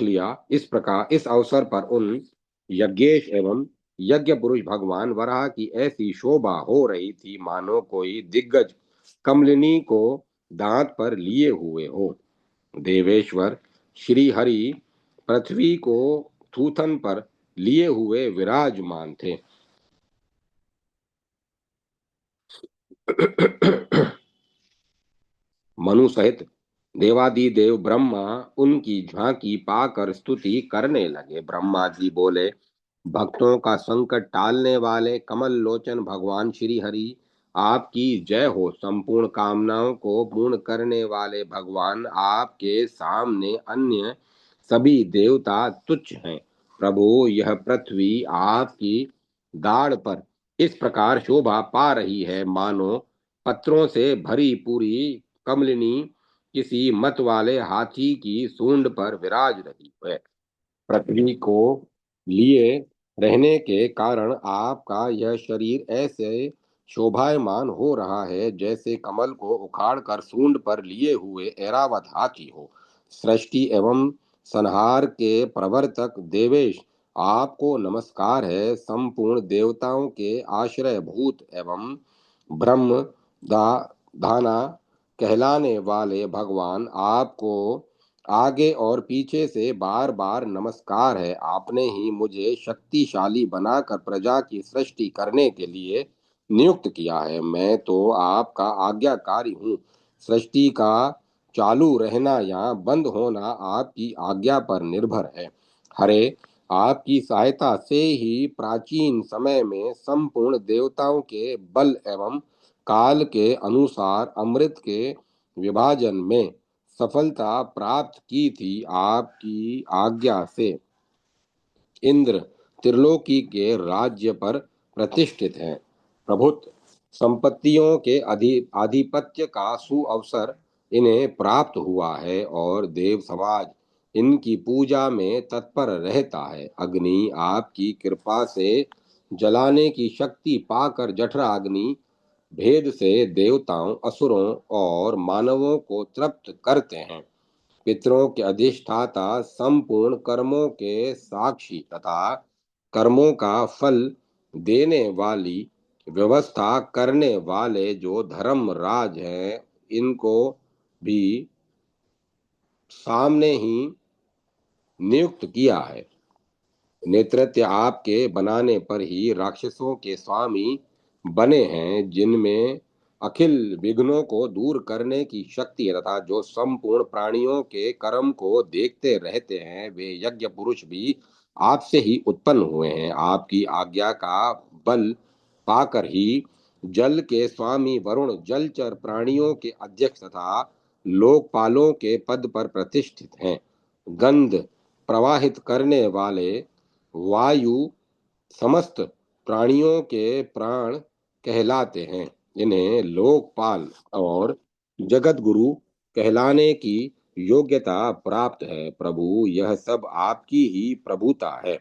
लिया। इस प्रकार इस अवसर पर उन यज्ञेश एवं यज्ञ पुरुष भगवान वराह की ऐसी शोभा हो रही थी मानो कोई दिग्गज कमलिनी को दांत पर लिए हुए हो। देवेश्वर श्री हरि पृथ्वी को थूथन पर लिए हुए विराजमान थे। मनु सहित देवादिदेव ब्रह्मा उनकी झांकी पाकर स्तुति करने लगे। ब्रह्मा जी बोले, भक्तों का संकट टालने वाले कमल लोचन भगवान श्री हरि आपकी जय हो। संपूर्ण कामनाओं को पूर्ण करने वाले भगवान आपके सामने अन्य सभी देवता तुच्छ हैं। प्रभु, यह पृथ्वी आपकी दाढ़ पर इस प्रकार शोभा पा रही है मानो पत्रों से भरी पूरी कमलिनी किसी मत वाले हाथी की सूंड पर विराज रही है। पृथ्वी को लिए रहने के कारण आपका यह शरीर ऐसे शोभायमान हो रहा है जैसे कमल को उखाड़कर सूंड पर लिए हुए ऐरावत हाथी हो। सृष्टि एवं संहार के प्रवर्तक देवेश, आपको नमस्कार है। संपूर्ण देवताओं के आश्रय भूत एवं ब्रह्म धाना कहलाने वाले भगवान आपको आगे और पीछे से बार बार नमस्कार है। आपने ही मुझे शक्तिशाली बनाकर प्रजा की सृष्टि करने के लिए नियुक्त किया है। मैं तो आपका आज्ञाकारी हूँ। सृष्टि का चालू रहना या बंद होना आपकी आज्ञा पर निर्भर है। हरे, आपकी सहायता से ही प्राचीन समय में संपूर्ण देवताओं के बल एवं काल के अनुसार अमृत के विभाजन में सफलता प्राप्त की थी। आपकी आज्ञा से इंद्र त्रिलोकी के राज्य पर प्रतिष्ठित हैं। प्रभुत्व संपत्तियों के आधिपत्य का सुअवसर इन्हें प्राप्त हुआ है और देव समाज इनकी पूजा में तत्पर रहता है। अग्नि आपकी कृपा से जलाने की शक्ति पाकर जठराग्नि भेद से देवताओं, असुरों और मानवों को तृप्त करते हैं। पितरों के अधिष्ठाता, संपूर्ण कर्मों के साक्षी तथा कर्मों का फल देने वाली व्यवस्था करने वाले जो धर्मराज हैं, इनको भी सामने ही नियुक्त किया है। नेतृत्व आपके बनाने पर ही राक्षसों के स्वामी बने हैं, जिनमें अखिल विघ्नों को दूर करने की शक्ति है तथा जो संपूर्ण प्राणियों के कर्म को देखते रहते हैं, वे यज्ञ पुरुष भी आपसे ही उत्पन्न हुए हैं। आपकी आज्ञा का बल पाकर ही जल के स्वामी वरुण जलचर प्राणियों के अध्यक्ष तथा लोकपालों के पद पर प्रतिष्ठित हैं। गंध प्रवाहित करने वाले वायु समस्त प्राणियों के प्राण कहलाते हैं। इन्हें लोकपाल और जगत गुरु कहलाने की योग्यता प्राप्त है। प्रभु, यह सब आपकी ही प्रभुता है।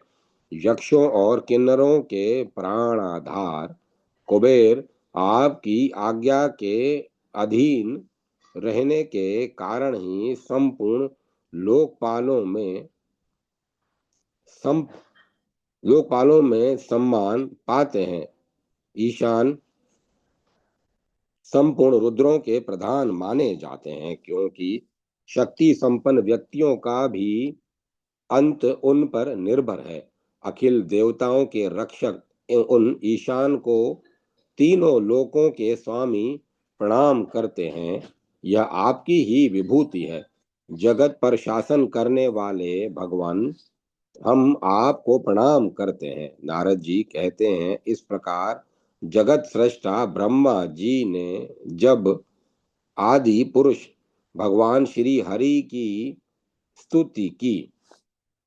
यक्षों और किन्नरों के प्राणाधार कुबेर आपकी आज्ञा के अधीन रहने के कारण ही संपूर्ण लोकपालों में सम लोकपालों में सम्मान पाते हैं। ईशान संपूर्ण रुद्रों के प्रधान माने जाते हैं, क्योंकि शक्ति संपन्न व्यक्तियों का भी अंत उन पर निर्भर है। अखिल देवताओं के रक्षक उन ईशान को तीनों लोकों के स्वामी प्रणाम करते हैं। यह आपकी ही विभूति है। जगत पर शासन करने वाले भगवान, हम आपको प्रणाम करते हैं। नारद जी कहते हैं, इस प्रकार जगत सृष्टा ब्रह्मा जी ने जब आदि पुरुष भगवान श्री हरि की स्तुति की,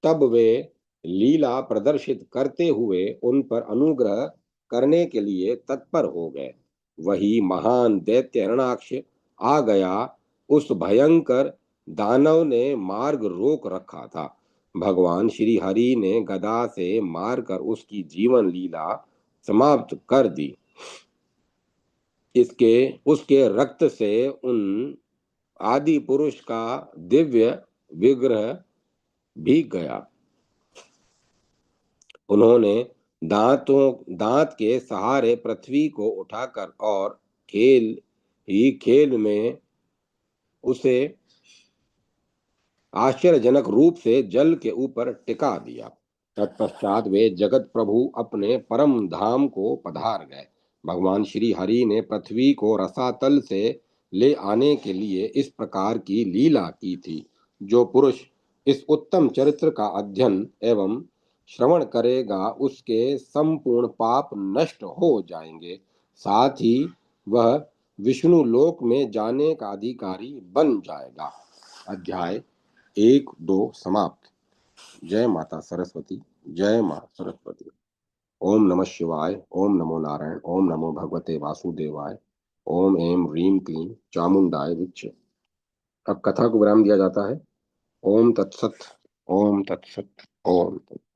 तब वे लीला प्रदर्शित करते हुए उन पर अनुग्रह करने के लिए तत्पर हो गए। वही महान दैत्य हिरण्याक्ष आ गया। उस भयंकर दानव ने मार्ग रोक रखा था। भगवान श्री हरि ने गदा से मारकर उसकी जीवन लीला समाप्त कर दी। इसके उसके रक्त से उन आदि पुरुष का दिव्य विग्रह भीग गया। उन्होंने दांत के सहारे पृथ्वी को उठाकर और खेल ही खेल में उसे आश्चर्यजनक रूप से जल के ऊपर टिका दिया। तत्पश्चात वे जगत प्रभु अपने परम धाम को पधार गए। भगवान श्री हरि ने पृथ्वी को रसातल से ले आने के लिए इस प्रकार की लीला की थी। जो पुरुष इस उत्तम चरित्र का अध्ययन एवं श्रवण करेगा उसके संपूर्ण पाप नष्ट हो जाएंगे, साथ ही वह विष्णु लोक में जाने का अधिकारी बन जाएगा। अध्याय 1-2 समाप्त। जय माता सरस्वती। जय मां सरस्वती। ओम नमः शिवाय। ओम नमो नारायण। ओम नमो भगवते वासुदेवाय। ओम ऐं ह्रीं क्लीं चामुंडाय विच्चे। अब कथा को विराम दिया जाता है। ओम तत्सत। ओम तत्सत। ओम तत्सत।